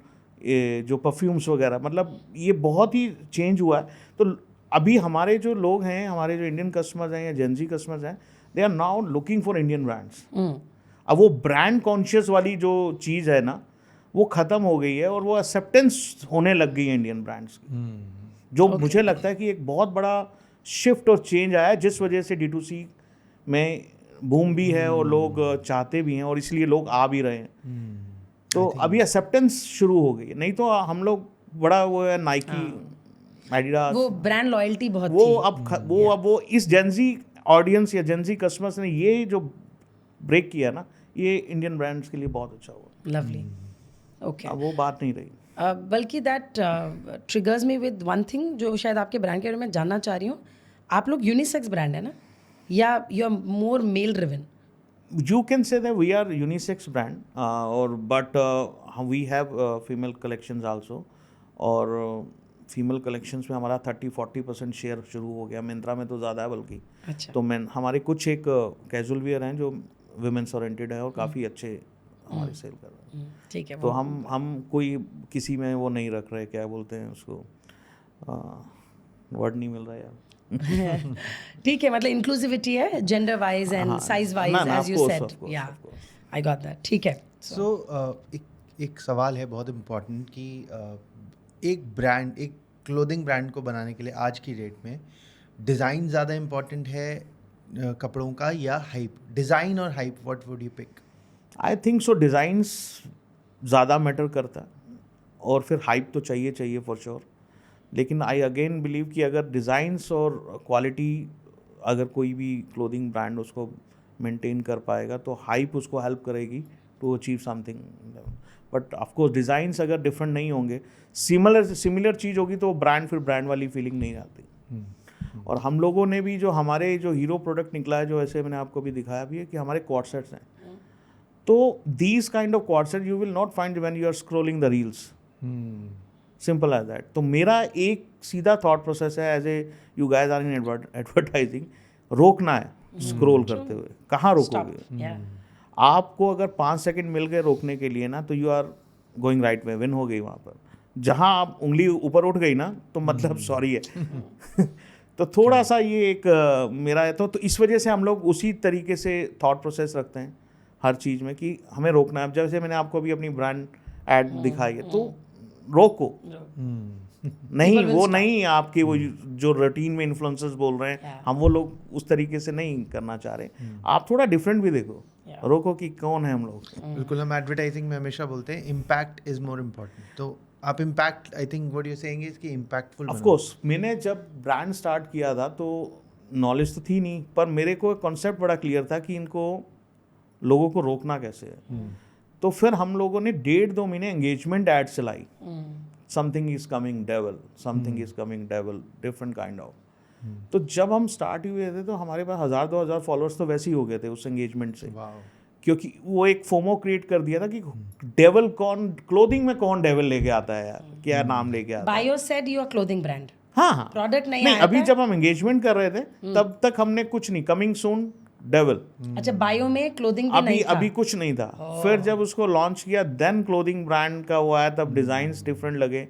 जो परफ्यूम्स वगैरह, मतलब ये बहुत ही चेंज हुआ है। तो अभी हमारे जो लोग हैं, हमारे जो इंडियन कस्टमर्स हैं या जेंजी कस्टमर्स हैं, they are now looking for Indian brands. अब वो ब्रांड कॉन्शियस वाली जो चीज़ है ना, वो ख़त्म हो गई है और वो एक्सेप्टेंस होने लग गई है इंडियन ब्रांड्स की, जो मुझे लगता है कि एक बहुत बड़ा शिफ्ट और चेंज आया है, जिस वजह से D2C में बूम भी है और लोग चाहते भी हैं और इसलिए लोग आ भी रहे हैं। तो अभी एक्सेप्टेंस शुरू हो गई है, नहीं तो हम लोग बड़ा वो है नाइकी, एडिडास, वो ब्रांड लॉयल्टी बहुत वो थी। अब वो इस जेंजी ऑडियंस या जेंजी कस्टमर्स ने ये जो ब्रेक किया ना, ये इंडियन ब्रांड्स के लिए बहुत अच्छा हुआ। Lovely, okay. अब वो बात नहीं रही। बल्कि that triggers me with one thing जो शायद आपके ब्रांड के बारे में जानना चाह रही हूँ, आप लोग यूनिसेक्स ब्रांड है ना, या you are more male driven? You can say that we are unisex brand, but we have female collections also, और फीमेल कलेक्शंस में हमारा 30-40% शेयर शुरू हो गया, मिंत्रा में तो ज़्यादा है बल्कि। अच्छा। तो मैं हमारे कुछ एक कैजुअल वियर हैं जो वुमेन्स ओरिएंटेड है और काफ़ी अच्छे हमारे सेल कर रहे हैं। ठीक है। तो हम कोई किसी में वो नहीं रख रहे, क्या बोलते हैं उसको, वर्ड नहीं मिल रहा यार। ठीक है, मतलब इंक्लूसिविटी है, gender wise and size wise, as you said. या आई गॉट दैट। ठीक है। सो एक सवाल है बहुत इम्पोर्टेंट कि एक ब्रांड, एक क्लोथिंग ब्रांड को बनाने के लिए आज की डेट में डिज़ाइन ज़्यादा इम्पोर्टेंट है कपड़ों का या हाइप? डिज़ाइन और hype, what would you pick? I think so designs ज़्यादा मैटर करता है और फिर हाइप तो चाहिए फॉर श्योर। लेकिन आई अगेन बिलीव कि अगर डिज़ाइंस और क्वालिटी, अगर कोई भी क्लोथिंग ब्रांड उसको मेंटेन कर पाएगा तो हाइप उसको हेल्प करेगी to achieve something. But of course designs अगर डिफरेंट नहीं होंगे, सिमिलर चीज़ होगी तो ब्रांड फिर ब्रांड वाली फीलिंग नहीं आती। और हम लोगों ने भी जो हमारे जो हीरो प्रोडक्ट निकला है, जो ऐसे मैंने आपको भी दिखाया भी है कि हमारे क्वाड सेट्स हैं, तो these kind of quad set you will not find when you are scrolling the reels, simple as that. तो मेरा एक सीधा थॉट प्रोसेस है, as a you guys are in advertising, रोकना है स्क्रोल करते हुए, कहाँ रोकोगे? Yeah. आपको अगर 5 सेकंड मिल गए रोकने के लिए ना, तो you are going right way, win हो गई वहाँ पर। जहाँ आप उंगली ऊपर उठ गई ना, तो मतलब सॉरी है। तो थोड़ा सा ये एक मेरा है, तो इस वजह से हम लोग उसी तरीके से थॉट प्रोसेस रखते हैं हर चीज़ में कि हमें रोकना है। अब जैसे मैंने आपको अभी अपनी ब्रांड ऐड दिखाई है, तो रोको नहीं, वो नहीं आपके वो जो रूटीन में इन्फ्लुएंसर्स बोल रहे हैं, हम वो लोग उस तरीके से नहीं करना चाह रहे। आप थोड़ा डिफरेंट भी देखो, रोको कि कौन है हम लोग। बिल्कुल, हम एडवर्टाइजिंग में हमेशा बोलते हैं इम्पैक्ट इज मोर इम्पोर्टेंट। तो आप impact, I think what you saying is कि इम्पैक्टफुल। ऑफ कोर्स मैंने जब ब्रांड स्टार्ट किया था तो नॉलेज तो थी नहीं, पर मेरे को कॉन्सेप्ट बड़ा क्लियर था कि इनको लोगों को रोकना कैसे है। तो फिर हम लोगों ने 1.5-2 महीने एंगेजमेंट एड चलाई, something is coming devil, something is coming devil, different kind of. तो जब हम स्टार्ट हुए थे तो हमारे पास 1000-2000 फॉलोअर्स तो वैसे ही हो गए थे उस एंगेजमेंट से, क्योंकि वो एक फोमो क्रिएट कर दिया था कि डेविल कौन, क्लोथिंग में कौन डेविल लेके आता है यार, क्या नाम लेके आता है। Bio said you are clothing brand. हाँ हाँ, प्रोडक्ट नहीं नहीं आया अभी था? जब हम एंगेजमेंट कर रहे थे तब तक हमने कुछ नहीं, कमिंग सून डेविल, अच्छा, बायो में क्लोथिंग भी अभी नहीं था? अभी कुछ नहीं था। फिर जब उसको लॉन्च किया, देन क्लोथिंग ब्रांड का वो आया, तब डिजाइन्स डिफरेंट लगे,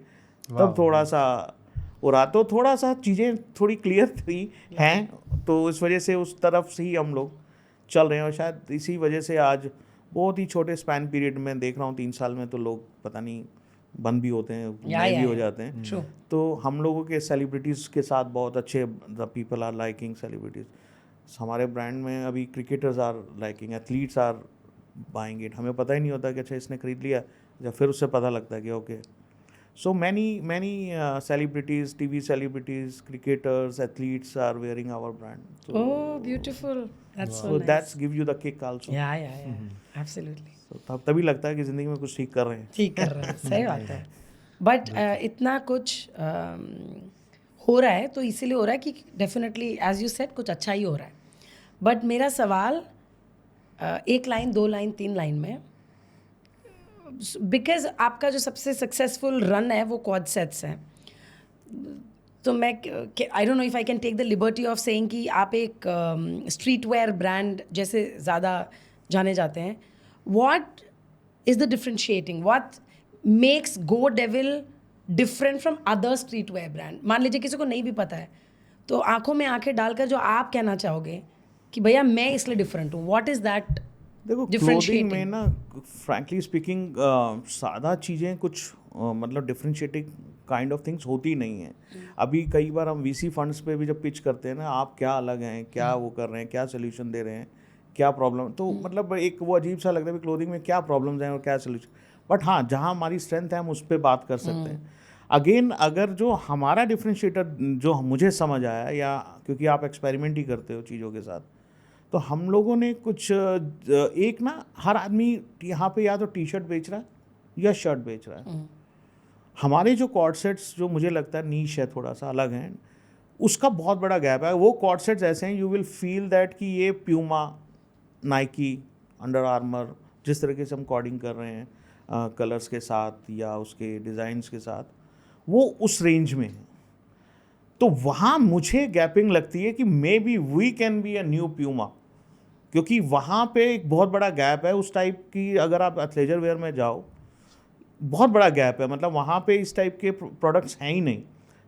तब थोड़ा सा उड़ा, तो थोड़ा सा चीज़ें थोड़ी क्लियर थी हैं, तो इस वजह से उस तरफ से ही हम लोग चल रहे हैं। और शायद इसी वजह से आज बहुत ही छोटे स्पैन पीरियड में देख रहा हूँ, 3 साल में तो लोग पता नहीं बंद भी होते हैं, नए भी हो जाते हैं। True. तो हम लोगों के सेलिब्रिटीज़ के साथ बहुत अच्छे, the people are liking celebrities. हमारे ब्रांड में अभी cricketers are liking, athletes are buying it. हमें पता ही नहीं होता कि अच्छा इसने खरीद लिया, जब फिर उससे पता लगता है कि okay. So many celebrities, TV celebrities, cricketers, athletes are wearing our brand. Oh, beautiful. That's so So nice. that's give you the kick also. Yeah. Absolutely. So तभी लगता है कि ज़िंदगी में कुछ ठीक कर रहे हैं। ठीक कर रहे हैं, सही बात है। बट इतना कुछ हो रहा है, तो इसीलिए हो रहा है कि डेफिनेटली एज यू सेड कुछ अच्छा ही हो रहा है। बट मेरा सवाल 1 लाइन, 2 लाइन, 3 लाइन में, बिकॉज आपका जो सबसे सक्सेसफुल रन है वो क्वाड सेट्स हैं, तो मैं I don't know if I can take the liberty of saying कि आप एक स्ट्रीट वेयर ब्रांड जैसे ज़्यादा जाने जाते हैं। What is the differentiating, what makes go devil different from other street wear brand? मान लीजिए किसी को नहीं भी पता है, तो आंखों में आंखें डालकर जो आप कहना चाहोगे कि भैया मैं इसलिए डिफरेंट हूँ, व्हाट इज़ दैट? देखो क्लोथिंग में ना, फ्रैंकली स्पीकिंग, सादा चीज़ें कुछ मतलब डिफरेंशिएटिंग काइंड ऑफ थिंग्स होती नहीं है। अभी कई बार हम वीसी फंड्स पे भी जब पिच करते हैं ना, आप क्या अलग हैं, क्या वो कर रहे हैं, क्या सोल्यूशन दे रहे हैं, क्या प्रॉब्लम, तो मतलब एक वो अजीब सा लगता है कि क्लोथिंग में क्या प्रॉब्लम्स हैं और क्या सोल्यूशन। बट हाँ, जहाँ हमारी स्ट्रेंथ है हम उस पर बात कर सकते हैं। अगेन, अगर जो हमारा डिफरेंशिएटर जो मुझे समझ आया, या क्योंकि आप एक्सपेरिमेंट ही करते हो चीज़ों के साथ, तो हम लोगों ने कुछ एक ना, हर आदमी यहाँ पे या तो टी शर्ट बेच रहा है या शर्ट बेच रहा है। हमारे जो कॉर्ड सेट्स जो मुझे लगता है नीश है, थोड़ा सा अलग हैं, उसका बहुत बड़ा गैप है। वो कॉर्ड सेट्स ऐसे हैं, यू विल फील दैट कि ये प्यूमा, नाइकी, अंडर आर्मर, जिस तरीके से हम कॉर्डिंग कर रहे हैं कलर्स के साथ या उसके डिज़ाइंस के साथ, वो उस रेंज में है। तो वहाँ मुझे गैपिंग लगती है कि maybe we can be a new Puma, क्योंकि वहाँ पे एक बहुत बड़ा गैप है उस टाइप की। अगर आप एथलेजर वेयर में जाओ, बहुत बड़ा गैप है, मतलब वहाँ पे इस टाइप के प्रोडक्ट्स हैं ही नहीं।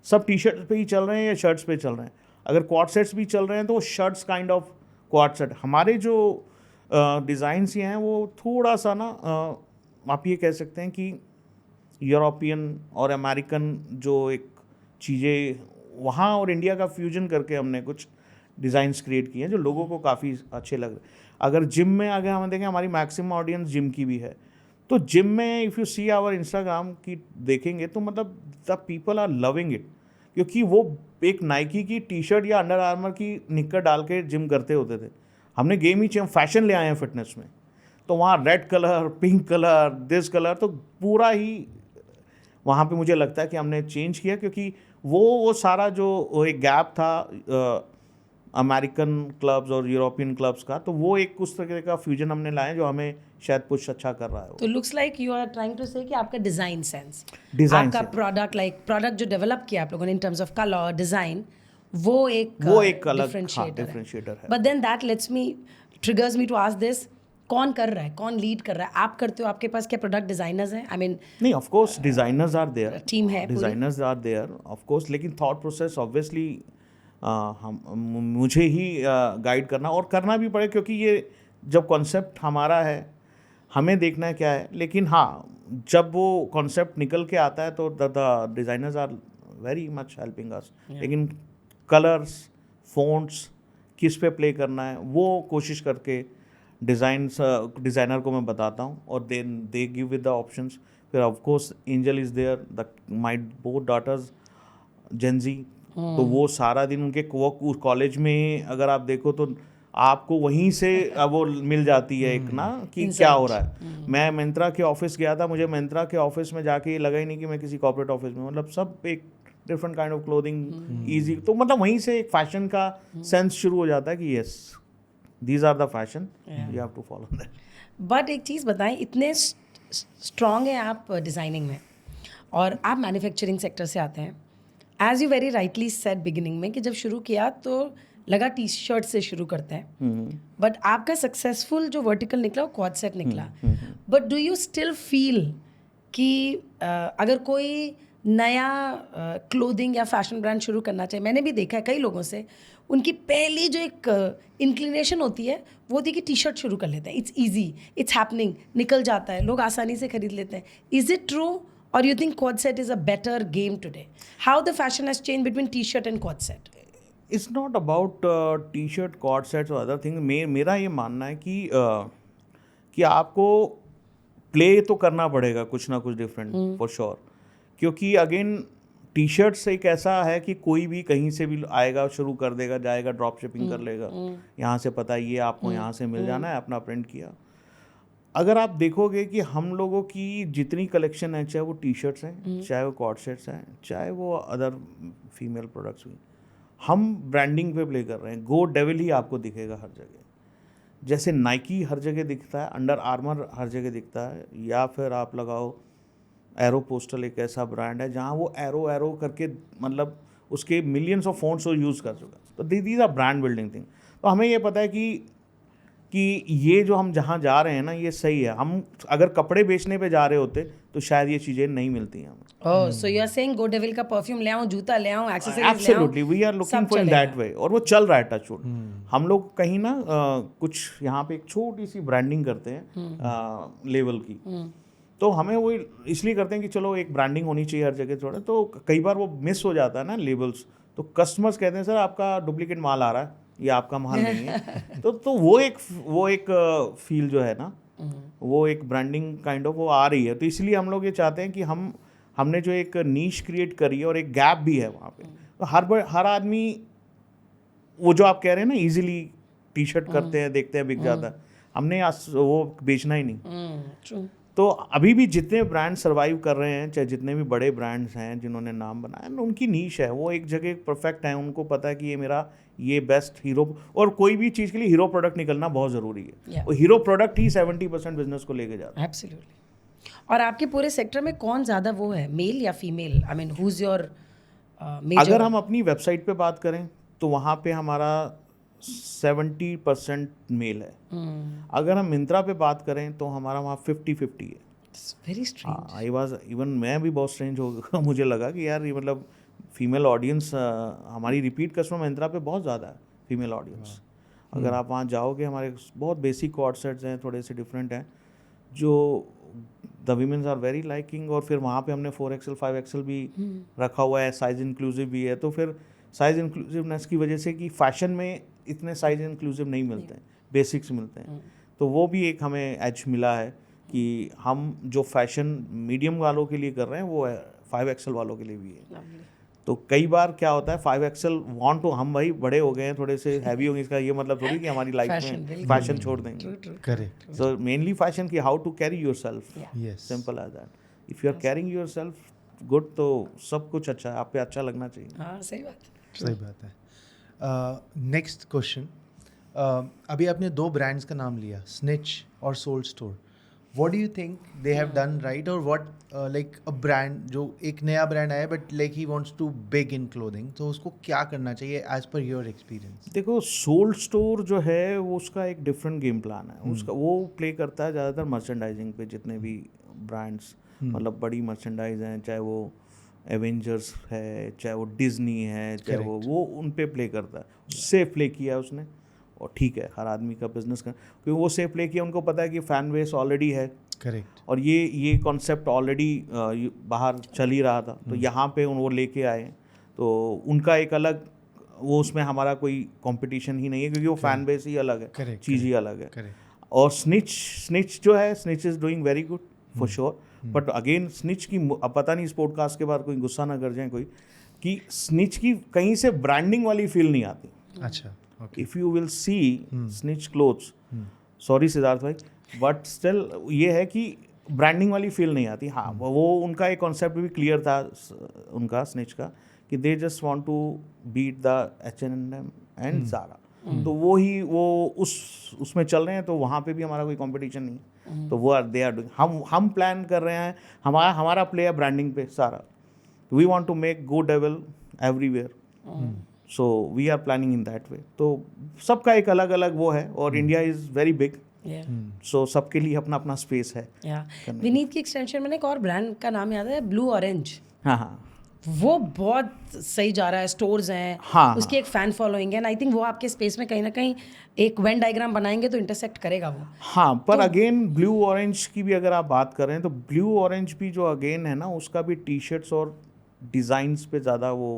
सब टी शर्ट पे ही चल रहे हैं या शर्ट्स पे चल रहे हैं। अगर क्वाड सेट्स भी चल रहे हैं तो shirts kind of quad set. हमारे जो डिज़ाइंस ये हैं वो थोड़ा सा ना, आप ये कह सकते हैं कि यूरोपियन और अमेरिकन जो एक चीज़ें वहाँ और इंडिया का फ्यूजन करके हमने कुछ डिज़ाइंस क्रिएट किए हैं जो लोगों को काफ़ी अच्छे लग रहे हैं। अगर जिम में अगर हम देखें, हमारी मैक्सिमम ऑडियंस जिम की भी है, तो जिम में if you see our Instagram की देखेंगे तो मतलब the people are loving it, क्योंकि वो एक नाइकी की टी शर्ट या अंडर आर्मर की निक्कर डाल के जिम करते होते थे। हमने गेम ही चेंज, फैशन ले आए हैं फिटनेस में, तो वहाँ red colour, pink colour, this colour, तो पूरा ही वहाँ पे मुझे लगता है कि हमने चेंज किया, क्योंकि वो सारा जो वो एक गैप था अमेरिकन क्लब्स और यूरोपियन क्लब्स का, तो वो एक उस तरह का फ्यूजन हमने लाया जो हमें शायद पुश अच्छा कर रहा है वो। तो looks like you are trying to say कि आपका डिजाइन सेंस, Design आपका sense. प्रोडक्ट जो डेवलप किया आप लोगों ने in terms of colour design, वो एक अलग differentiator है। डिफरेंशिएटर है। But then that lets me triggers me to ask this, कौन कर रहा है, कौन लीड कर रहा है? आप करते हो, आपके पास क्या प्रोडक्ट डिजाइनर्स हैं? आई मीन नहीं, of course designers are there, team है पूरी? Designers are there of course, लेकिन थॉट प्रोसेस ऑब्वियसली हम मुझे ही गाइड करना और करना भी पड़े, क्योंकि ये जब कॉन्सेप्ट हमारा है हमें देखना है क्या है। लेकिन हाँ, जब वो कॉन्सेप्ट निकल के आता है तो the designers are very much helping us. लेकिन कलर्स, फ़ॉन्ट्स किस पे प्ले करना है वो कोशिश करके डिज़ाइनर को मैं बताता हूँ, और then they give with the options. फिर of course Angel is there, the my both daughters Gen Z, तो वो सारा दिन उनके वो कॉलेज में अगर आप देखो तो आपको वहीं से वो मिल जाती है एक ना कि क्या हो रहा है। मैं मिंत्रा के ऑफिस गया था, मुझे मिंत्रा के ऑफिस में जाके लगा ही नहीं कि मैं किसी कॉर्पोरेट ऑफिस में, मतलब सब एक different kind of clothing easy, तो मतलब वहीं से एक फैशन का सेंस शुरू हो जाता है कि yes these are the fashion, you have to follow that. But एक चीज़ बताएं, इतने स्ट्रॉन्ग हैं आप डिज़ाइनिंग में और आप मैन्युफैक्चरिंग सेक्टर से आते हैं, as you very rightly said beginning में कि जब शुरू किया तो लगा टी शर्ट से शुरू करते हैं, बट आपका सक्सेसफुल जो वर्टिकल निकला वो क्वाड सेट निकला। But do you still feel कि अगर कोई नया क्लोथिंग या फैशन ब्रांड शुरू करना चाहिए, मैंने भी देखा है कई लोगों से, उनकी पहली जो एक इंक्लिनेशन होती है वो होती है कि टी शर्ट शुरू कर लेते हैं, इट्स ईजी, इट्स हैपनिंग, निकल जाता है, लोग आसानी से खरीद लेते हैं। इज इट ट्रू, और you think quad set is a better game today? How the fashion has change between T shirt and quad set? It's not about T shirt, cord sets और अदर थिंग। मेरा ये मानना है कि आपको play तो करना पड़ेगा कुछ ना कुछ डिफरेंट फॉर श्योर, क्योंकि अगेन टी शर्ट्स एक ऐसा है कि कोई भी कहीं से भी आएगा, शुरू कर देगा, जाएगा, ड्रॉप शिपिंग कर लेगा, यहाँ से पता ये आपको यहाँ से मिल जाना है, अपना प्रिंट किया। अगर आप देखोगे कि हम लोगों की जितनी कलेक्शन है, चाहे वो टी शर्ट्स हैं, चाहे वो कॉर्ड सेट्स हैं, चाहे वो अदर फीमेल प्रोडक्ट्स हुई, हम ब्रांडिंग पे प्ले कर रहे हैं। गो डेविल ही आपको दिखेगा हर जगह, जैसे नाइकी हर जगह दिखता है, अंडर आर्मर हर जगह दिखता है, या फिर आप लगाओ एरो पोस्टल एक ऐसा ब्रांड है जहाँ वो एरो करके मतलब उसके मिलियंस ऑफ फ़ॉन्ट्स वो यूज़ कर चुका है। तो these are brand building thing. तो हमें ये पता है कि ये जो हम जहाँ जा रहे हैं ना ये सही है। हम अगर कपड़े बेचने पे जा रहे होते तो शायद ये चीज़ें नहीं मिलती हैं हमें। Oh, so you are saying Go Devil का परफ्यूम ले आऊं, जूता ले आऊं, एक्सेसरीज ले आऊं, absolutely, we are looking for in that way, और वो चल रहा है टचवुड। हम लोग कहीं ना कुछ यहाँ पे एक छोटी सी ब्रांडिंग करते हैं लेवल की, तो हमें वो इसलिए करते हैं कि चलो एक ब्रांडिंग होनी चाहिए हर जगह थोड़ा, तो कई बार वो मिस हो जाता है ना लेबल्स, तो कस्टमर्स कहते हैं सर आपका डुप्लीकेट माल आ रहा है, ये आपका माल नहीं है। तो वो एक फील जो है ना, वो एक ब्रांडिंग काइंड ऑफ वो आ रही है। तो इसलिए हम लोग ये चाहते हैं कि हमने जो एक नीश क्रिएट करी है और एक गैप भी है वहाँ पे, तो हर आदमी वो जो आप कह रहे हैं ना इजीली टी शर्ट करते हैं, देखते हैं, बिक जाता है, हमने वो बेचना ही नहीं। तो अभी भी जितने ब्रांड सर्वाइव कर रहे हैं, चाहे जितने भी बड़े ब्रांड्स हैं जिन्होंने नाम बनाया, उनकी नीश है, वो एक जगह परफेक्ट है, उनको पता है कि ये मेरा ये बेस्ट हीरो, और कोई भी चीज़ के लिए हीरो प्रोडक्ट निकलना बहुत ज़रूरी है। वो हीरो प्रोडक्ट ही 70% बिजनेस को लेके जाता है। एब्सोल्युटली। और आपके पूरे सेक्टर में कौन ज़्यादा वो है, मेल या female? I mean who is your major? अगर हम अपनी वेबसाइट पे बात करें तो वहाँ पे हमारा 70% मेल है। अगर हम मिंत्रा पे बात करें तो हमारा वहाँ 50-50 है। Very strange. I was even, मैं भी बहुत स्ट्रेंज हो मुझे लगा कि यार ये मतलब फीमेल ऑडियंस हमारी रिपीट कस्टमर मिंत्रा पे बहुत ज़्यादा है, फीमेल ऑडियंस। अगर आप वहाँ जाओगे, हमारे बहुत बेसिक कॉर्ड सेट्स हैं, थोड़े से डिफरेंट हैं, जो the womens are very liking. और फिर वहाँ पे हमने 4XL 5XL भी रखा हुआ है, साइज़ इंक्लूसिव भी है। तो फिर साइज़ इंक्लूसिवनेस की वजह से कि फ़ैशन में इतने साइज़ इंक्लूसिव नहीं मिलते हैं, बेसिक्स मिलते हैं, तो वो भी एक हमें एज मिला है कि हम जो फैशन मीडियम वालों के लिए कर रहे हैं वो 5XL वालों के लिए भी है। तो कई बार क्या होता है 5XL वांट टू, हम भाई बड़े हो गए हैं, थोड़े से हैवी हो गए, इसका ये मतलब थोड़ी कि हमारी लाइफ में फैशन छोड़ देंगे। करेक्ट। सो मेनली फैशन की how to carry yourself, yes, simple as that. If you are carrying yourself good, तो सब कुछ अच्छा है, आप पे अच्छा लगना चाहिए। हाँ सही बात। सही बात है। नेक्स्ट क्वेश्चन, अभी आपने 2 ब्रांड्स का नाम लिया, स्निच और Souled Store. What do you think they have done right, और व्हाट लाइक अ ब्रांड जो एक नया ब्रांड आया but like he wants to big in clothing, तो उसको क्या करना चाहिए एज पर योर एक्सपीरियंस? देखो, सोल स्टोर जो है वो उसका एक डिफरेंट गेम प्लान है। उसका वो प्ले करता है ज़्यादातर मर्चेंडाइजिंग पे। जितने भी ब्रांड्स मतलब बड़ी मर्चेंडाइज हैं, चाहे वो एवेंजर्स है, चाहे वो डिज्नी है, चाहे वो उन पे प्ले करता है। सेफ प्ले किया उसने, और ठीक है, हर आदमी का बिजनेस का, क्योंकि वो सेफ प्ले किया, उनको पता है कि फैन बेस ऑलरेडी है। करेक्ट। और ये कॉन्सेप्ट ऑलरेडी बाहर चल ही रहा था, तो यहाँ पे वो लेके आए, तो उनका एक अलग वो, उसमें हमारा कोई कंपटीशन ही नहीं है, क्योंकि वो फैन बेस ही अलग है, चीज़ ही अलग है। और स्निच जो है, snitch is doing very good for sure. But again snitch की, अब पता नहीं इस पॉडकास्ट के बाद कोई गुस्सा ना कर जाए कोई, कि स्निच की कहीं से ब्रांडिंग वाली फील नहीं आती। अच्छा, if you will see snitch clothes, sorry Siddharth भाई, बट स्टिल ये है कि ब्रांडिंग वाली फील नहीं आती। हाँ, वो उनका एक कॉन्सेप्ट भी क्लियर था उनका, स्निच का, कि they just want to beat the H&M and Zara. तो वो उसमें चल रहे हैं, तो वहाँ पे भी हमारा कोई कंपटीशन नहीं। तो वो दे आर डूइंग, हम प्लान कर रहे हैं, हमारा प्ले है ब्रांडिंग पे सारा। We want to make go devil everywhere, so we are planning in that way. तो सबका एक अलग अलग वो है, और India is very big, so सबके लिए अपना अपना स्पेस है। विनीत की एक्सटेंशन में एक और ब्रांड का नाम याद है, ब्लू ऑरेंज। हाँ, वो बहुत सही जा रहा है, स्टोर्स हैं, उसकी एक फैन फॉलोइंग है, एंड आई थिंक वो आपके स्पेस में कहीं ना कहीं एक वेन डायग्राम बनाएंगे तो इंटरसेक्ट करेगा वो। हाँ, पर अगेन ब्लू ऑरेंज की भी अगर आप बात करें, तो ब्लू ऑरेंज भी जो अगेन है ना, उसका भी टी शर्ट्स और डिज़ाइंस पे ज़्यादा वो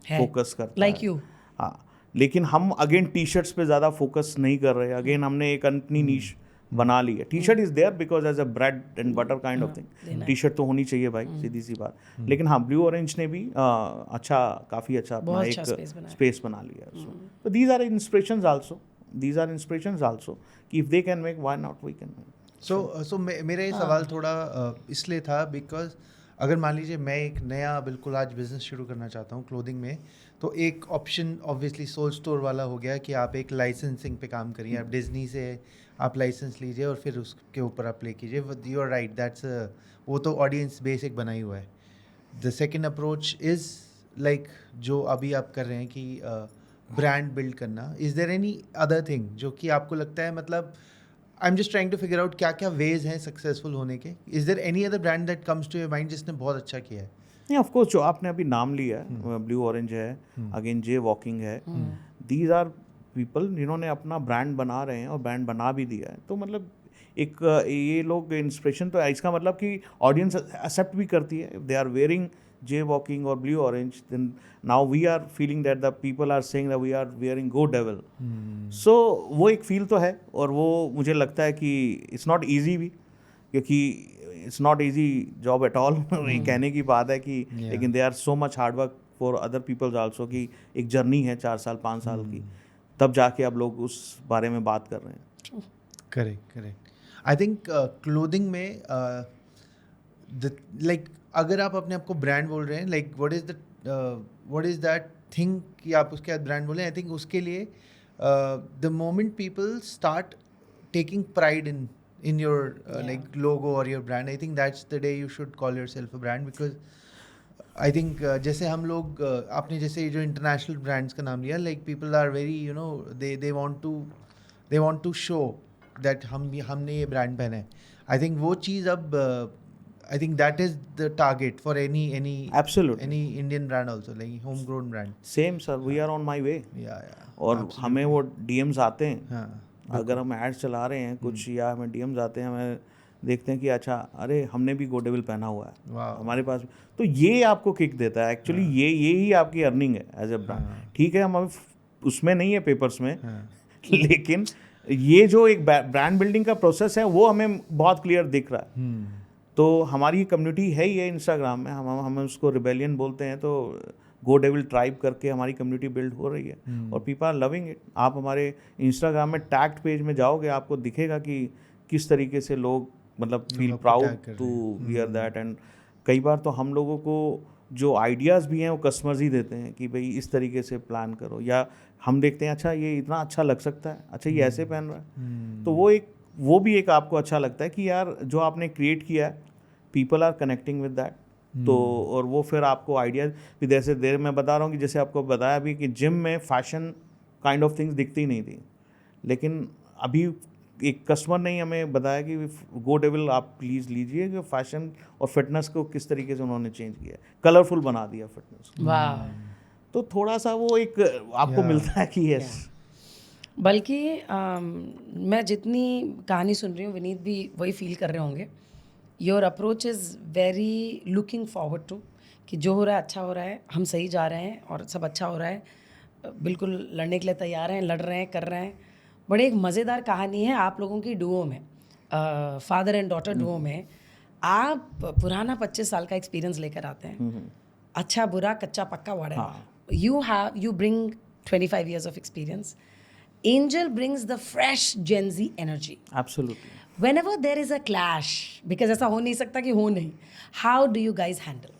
फोकस करता है, लाइक यू। हाँ, लेकिन हम अगेन टी शर्ट्स पे ज़्यादा फोकस नहीं कर रहे। अगेन हमने एक अपनी नीश बना ली है। T shirt is there because as a bread and butter kind of thing, T shirt तो होनी चाहिए भाई, सीधी सी बात। लेकिन हाँ, ब्लू ऑरेंज ने भी काफ़ी अच्छा अपना एक स्पेस बना लिया। तो दीज आर इंस्पिरेशंस आल्सो, कि if they can make, why not we can make. So मेरा ये सवाल थोड़ा इसलिए था बिकॉज अगर मान लीजिए मैं एक नया बिल्कुल आज बिजनेस शुरू करना चाहता हूँ क्लोथिंग में, तो एक ऑप्शन ऑब्वियसली सोल स्टोर वाला हो गया कि आप एक लाइसेंसिंग पे काम करिए, आप डिज्नी से आप लाइसेंस लीजिए और फिर उसके ऊपर आप प्ले कीजिए। यू आर राइट, दैट्स वो तो ऑडियंस बेसिक बना ही हुआ है। The second approach is like जो अभी आप कर रहे हैं कि ब्रांड बिल्ड करना। Is there any other thing जो कि आपको लगता है, मतलब I am just trying to figure out क्या क्या वेज हैं सक्सेसफुल होने के। Is there any other brand that comes to your mind जिसने बहुत अच्छा किया है? नहीं, ऑफ कोर्स जो आपने अभी नाम लिया है, ब्लू ऑरेंज है, अगेन जे वॉकिंग है, दीज आर पीपल जिन्होंने अपना ब्रांड बना रहे हैं और ब्रांड बना भी दिया है। तो मतलब एक ये लोग इंस्पिरेशन तो है, इसका मतलब कि ऑडियंस एक्सेप्ट भी करती है। They are wearing J walking और blue orange, then now we are feeling that the people are saying that we are wearing Go devil. So वो एक फील तो है, और वो मुझे लगता है कि इट्स नॉट ईजी भी, क्योंकि it's not easy job at all. ये कहने की बात है कि लेकिन they are so much hard work for other peoples also, कि एक जर्नी है 4 साल 5 साल की, तब जाके अब लोग उस बारे में बात कर रहे हैं। करेक्ट। आई थिंक क्लोथिंग में लाइक अगर आप अपने आप को ब्रांड बोल रहे हैं, like what is that thing कि आप उसके बाद ब्रांड बोलें, आई थिंक उसके लिए the moment people start taking pride in your like logo or your brand, I think that's the day you should call yourself a brand, because I think जैसे हम लोग आपने जैसे जो इंटरनेशनल ब्रांड्स का नाम लिया, like people are very they want to show that हमने ये ब्रांड पहना है। I think वो चीज़ अब I think that is the target for any absolutely any Indian brand also, like homegrown brand. Same sir, we are on my way. Yeah. और हमें वो DMs आते हैं, हाँ, अगर हम एड्स चला रहे हैं कुछ, या हमें DMs आते हैं, हमें देखते हैं कि अच्छा अरे हमने भी गो डेविल पहना हुआ है हमारे पास, तो ये आपको किक देता है एक्चुअली। ये ही आपकी अर्निंग है एज ए ब्रांड। ठीक है, हम अभी उसमें नहीं है पेपर्स में, लेकिन ये जो एक ब्रांड बिल्डिंग का प्रोसेस है वो हमें बहुत क्लियर दिख रहा है। तो हमारी कम्युनिटी है ही है इंस्टाग्राम में, हम उसको रिबेलियन बोलते हैं, तो गो डेविल ट्राइब करके हमारी कम्युनिटी बिल्ड हो रही है, और पीपल आर लविंग इट। आप हमारे इंस्टाग्राम में टैग्ड पेज में जाओगे, आपको दिखेगा कि किस तरीके से लोग मतलब feel proud to wear that, and कई बार तो हम लोगों को जो आइडियाज़ भी हैं वो कस्टमर्स ही देते हैं कि भाई इस तरीके से प्लान करो, या हम देखते हैं अच्छा ये इतना अच्छा लग सकता है, अच्छा ये ऐसे पहन रहा है, तो वो भी एक आपको अच्छा लगता है कि यार जो आपने क्रिएट किया है people are connecting with that. तो और वो फिर आपको आइडियाज भी, जैसे देर मैं बता रहा हूँ कि जैसे आपको बताया भी कि जिम में फैशन काइंड ऑफ थिंग्स दिखती नहीं थी, लेकिन अभी एक कस्टमर ने ही हमें बताया कि गो डेविल आप प्लीज़ लीजिए, कि फैशन और फिटनेस को किस तरीके से उन्होंने चेंज किया, कलरफुल बना दिया फिटनेस को। वाह। तो थोड़ा सा वो एक आपको मिलता है कि यस। बल्कि मैं जितनी कहानी सुन रही हूँ, विनीत भी वही फील कर रहे होंगे। Your approach is very looking forward to, कि जो हो रहा है अच्छा हो रहा है, हम सही जा रहे हैं और सब अच्छा हो रहा है, बिल्कुल लड़ने के लिए तैयार हैं, लड़ रहे हैं, कर रहे हैं। बड़े एक मज़ेदार कहानी है आप लोगों की डुओ में, फादर एंड डॉटर डुओ में। आप पुराना 25 साल का एक्सपीरियंस लेकर आते हैं, अच्छा बुरा कच्चा पक्का whatever, you bring 25 years of experience. Angel brings the fresh Gen Z energy. Absolutely. Whenever there is a clash, because ऐसा हो नहीं सकता कि हो नहीं, how do you guys handle?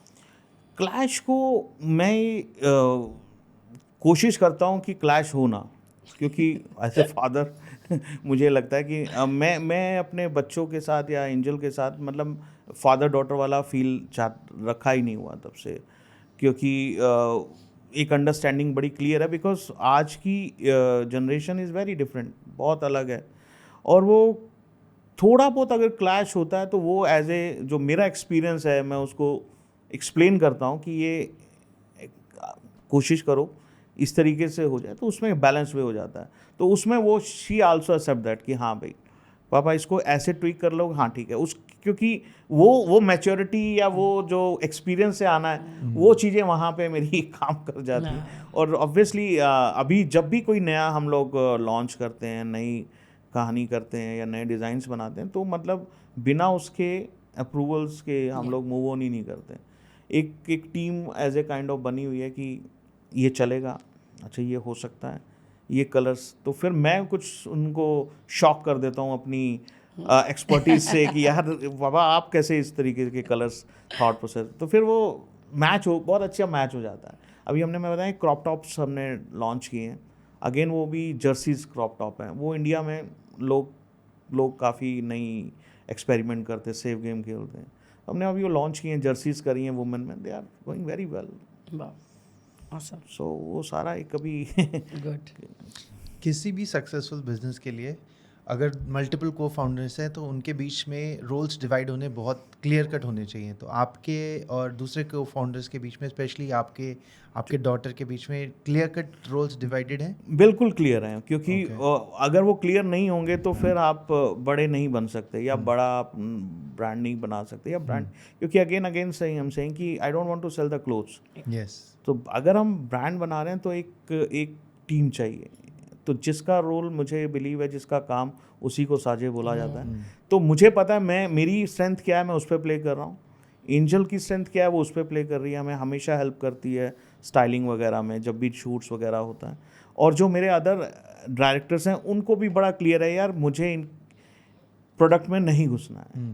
Clash को मैं कोशिश करता हूँ कि क्लैश हो ना, क्योंकि एज ए फादर मुझे लगता है कि मैं अपने बच्चों के साथ या एंजल के साथ मतलब फादर डॉटर वाला फील रखा ही नहीं हुआ तब से, क्योंकि एक अंडरस्टैंडिंग बड़ी क्लियर है, बिकॉज आज की जनरेशन इज़ वेरी डिफरेंट, बहुत अलग है। और वो थोड़ा बहुत अगर क्लैश होता है तो वो एज ए जो मेरा एक्सपीरियंस है मैं उसको एक्सप्लेन करता हूँ कि ये कोशिश करो इस तरीके से हो जाए, तो उसमें बैलेंस वे हो जाता है। तो उसमें वो शी आल्सो एक्सेप्ट दैट कि हाँ भाई पापा इसको ऐसे ट्वीक कर लो, हाँ ठीक है, उस क्योंकि वो मैच्योरिटी या वो जो एक्सपीरियंस से आना है वो चीज़ें वहाँ पे मेरी काम कर जाती हैं। और ऑब्वियसली अभी जब भी कोई नया हम लोग लॉन्च करते हैं, नई कहानी करते हैं या नए डिज़ाइंस बनाते हैं, तो मतलब बिना उसके अप्रूवल्स के हम लोग मूव ऑन ही नहीं करते। एक team as a kind of बनी हुई है कि ये चलेगा, अच्छा ये हो सकता है, ये कलर्स, तो फिर मैं कुछ उनको शॉक कर देता हूँ अपनी एक्सपर्टीज से कि यार बाबा आप कैसे इस तरीके के कलर्स थॉट प्रोसेस, तो फिर वो बहुत अच्छा मैच हो जाता है। अभी मैं बताया क्रॉप टॉप्स हमने लॉन्च किए हैं, अगेन वो भी जर्सीज क्रॉप टॉप हैं, वो इंडिया में लोग काफ़ी नई एक्सपेरिमेंट करते, सेफ गेम खेलते हैं, हमने अभी वो लॉन्च किए हैं, जर्सीज करी हैं वुमेन में, they are going very well. Awesome. So वो सारा एक कभी Good. किसी भी सक्सेसफुल बिजनेस के लिए अगर मल्टीपल को फाउंडर्स हैं तो उनके बीच में रोल्स डिवाइड होने बहुत क्लियर कट होने चाहिए। तो आपके और दूसरे को फाउंडर्स के बीच में, स्पेशली आपके डॉटर के बीच में क्लियर कट रोल्स डिवाइडेड हैं? बिल्कुल क्लियर हैं, क्योंकि अगर वो क्लियर नहीं होंगे तो फिर आप बड़े नहीं बन सकते या बड़ा ब्रांड नहीं बना सकते, या ब्रांड, क्योंकि अगेन सही हम सेइंग कि I don't want to sell the clothes. Yes. तो अगर हम ब्रांड बना रहे हैं तो एक टीम चाहिए, तो जिसका रोल मुझे बिलीव है, जिसका काम उसी को साझे बोला जाता है। तो मुझे पता है मेरी स्ट्रेंथ क्या है, मैं उस पर प्ले कर रहा हूँ, एंजल की स्ट्रेंथ क्या है वो उस पर प्ले कर रही है, हमें हमेशा हेल्प करती है स्टाइलिंग वगैरह में जब भी शूट्स वगैरह होता है। और जो मेरे अदर डायरेक्टर्स हैं उनको भी बड़ा क्लियर है, यार मुझे इन प्रोडक्ट में नहीं घुसना है,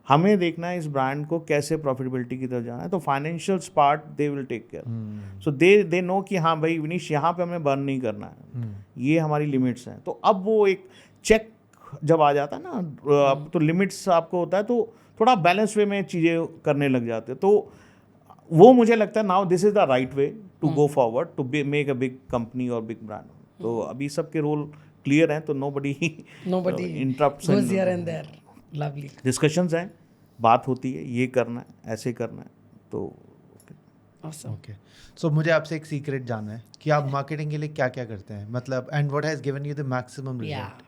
हमें देखना है इस ब्रांड को कैसे प्रॉफिटेबिलिटी की तरफ जाना है, तो financials part they will take care. So they know कि हाँ भाई विनीश यहाँ पे हमें बर्न नहीं करना है, ये हमारी लिमिट्स हैं। तो अब वो एक चेक जब आ जाता है ना, तो लिमिट्स आपको होता है, तो थोड़ा बैलेंस वे में चीज़ें करने लग जाते हैं। तो वो मुझे लगता है now this is the right way to go forward to make a big company और बिग ब्रांड। तो अभी सबके रोल क्लियर हैं, तो nobody interrupts goes here and there. Lovely. Discussions हैं, बात होती है, ये करना है, ऐसे करना है, तो Awesome. ओके। सो मुझे आपसे एक सीक्रेट जानना है कि आप मार्केटिंग के लिए क्या क्या करते हैं, मतलब and what has given you the maximum Yeah. Result?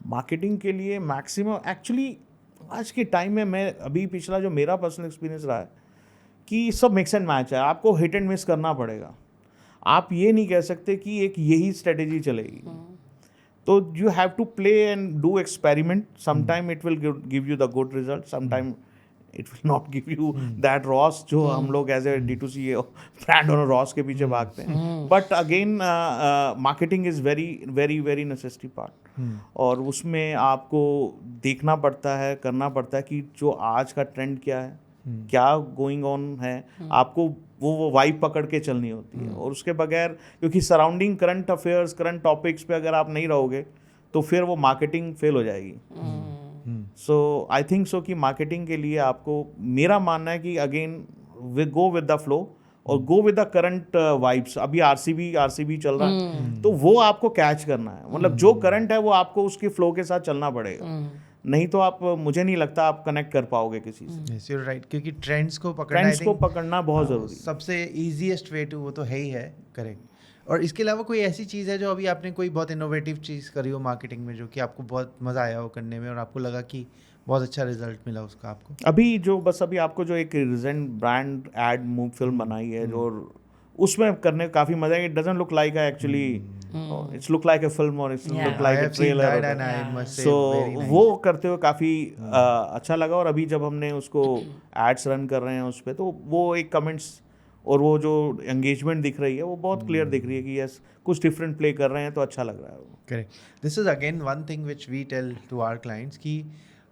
Marketing के लिए मैक्सिमम एक्चुअली आज के टाइम में, मैं अभी पिछला जो मेरा पर्सनल एक्सपीरियंस रहा है कि सब मिक्स एंड मैच है, आपको हिट एंड मिस करना पड़ेगा। आप ये नहीं कह सकते कि एक यही स्ट्रेटेजी चलेगी, तो you have to play and do experiment, sometime it will give you the good result, sometime it will not give you that ROAS जो हम लोग एज ए D2C ब्रांड और रॉस के पीछे भागते हैं। But again marketing is very very very necessary part, और उसमें आपको देखना पड़ता है, करना पड़ता है कि जो आज का ट्रेंड क्या है, क्या गोइंग ऑन है, आपको वो वाइब पकड़ के चलनी होती है। और उसके बगैर, क्योंकि surrounding current affairs, current topics पे अगर आप नहीं रहोगे तो फिर वो मार्केटिंग फेल हो जाएगी। सो आई थिंक सो कि मार्केटिंग के लिए आपको, मेरा मानना है कि again we go with the flow और go with the current vibes. अभी आरसीबी चल रहा है, तो वो आपको कैच करना है। मतलब जो करंट है वो आपको उसके फ्लो के साथ चलना पड़ेगा, नहीं तो आप, मुझे नहीं लगता आप कनेक्ट कर पाओगे किसी से। Yes, you're right, क्योंकि ट्रेंड्स को पकड़ना, I think, पकड़ना बहुत जरूरी है। सबसे इजीएस्ट वे टू, वो तो है ही है, करेक्ट। और इसके अलावा कोई ऐसी चीज़ है जो अभी आपने कोई बहुत इनोवेटिव चीज़ करी हो मार्केटिंग में, जो कि आपको बहुत मज़ा आया हो करने में और आपको लगा कि बहुत अच्छा रिजल्ट मिला उसका आपको? अभी आपको जो एक रिसेंट ब्रांड एड फिल्म बनाई है, जो उसमें करने का काफी मजा है। It doesn't look like actually, it's look like a film और it's look like a trailer. So वो करते हुए काफी अच्छा लगा। और अभी जब हमने उसको एड्स रन कर रहे हैं उस पर, तो वो एक कमेंट्स और वो जो एंगेजमेंट दिख रही है वो बहुत क्लियर दिख रही है कि यस, कुछ डिफरेंट प्ले कर रहे हैं, तो अच्छा लग रहा है। Correct. This is again one thing which we tell to our clients कि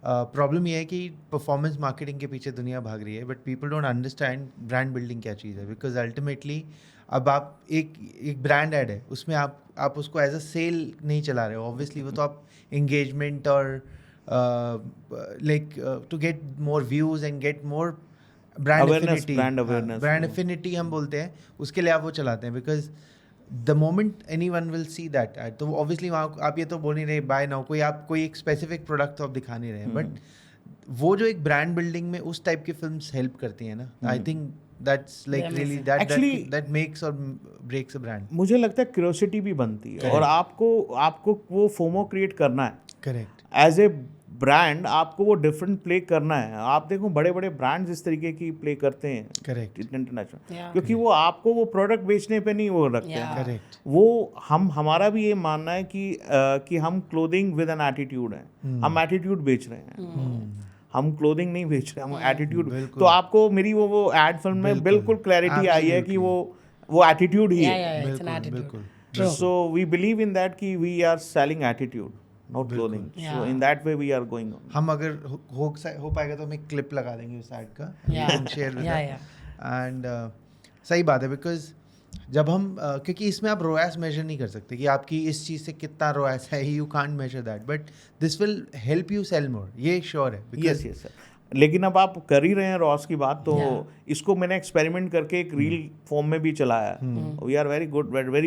प्रॉब्लम ये है कि परफॉर्मेंस मार्केटिंग के पीछे दुनिया भाग रही है, but people don't understand brand building क्या चीज़ है। बिकॉज अल्टीमेटली अब आप एक ब्रांड ऐड है, उसमें आप उसको एज अ सेल नहीं चला रहे हो। ऑब्वियसली वो तो आप एंगेजमेंट और like to get more views and get more brand affinity हम बोलते हैं, उसके लिए आप वो चलाते हैं। Because the moment any one will see that ad, तो ऑब्वियसली वहाँ आप ये तो बोल नहीं रहे बाय नाउ, कोई एक स्पेसिफिक प्रोडक्ट तो आप दिखा नहीं रहे हैं, बट वो जो एक ब्रांड बिल्डिंग में उस टाइप की फिल्म्स हेल्प करती हैं ना, I think that's like really that makes और ब्रेक्स अ ब्रांड। मुझे लगता है क्यूरियोसिटी भी बनती है। और आपको वो फोमो क्रिएट करना है। करेक्ट। एज ए ब्रांड आपको वो डिफरेंट प्ले करना है। आप देखो बड़े बड़े ब्रांड्स इस तरीके की प्ले करते हैं, करेक्ट, इंटरनेशनल, क्योंकि वो आपको वो प्रोडक्ट बेचने पे नहीं वो रखते हैं। करेक्ट। वो हमारा भी ये मानना है कि हम क्लोथिंग विद एन एटीट्यूड है, हम एटीट्यूड बेच रहे हैं, हम क्लोथिंग नहीं बेच रहे, हम एटीट्यूड। तो आपको मेरी वो एड फिल्म में बिल्कुल क्लैरिटी आई है कि वो एटीट्यूड ही है। बिल्कुल। So we believe in that कि we are selling attitude, not clothing. So in that way we are going on. हम अगर हो पाएगा तो हम एक क्लिप लगा देंगे उस एड का, शेयर विद एंड सही बात है। बिकॉज जब हम क्योंकि इसमें आप रोएस मेजर नहीं कर सकते कि आपकी इस चीज़ से कितना रोएस है, you can't measure that, but this will help you sell more, ये श्योर है। Yes sir. लेकिन अब आप कर ही रहे हैं रॉस की बात, तो इसको मैंने एक्सपेरिमेंट करके एक रील फॉर्म में भी चलाया है। We are very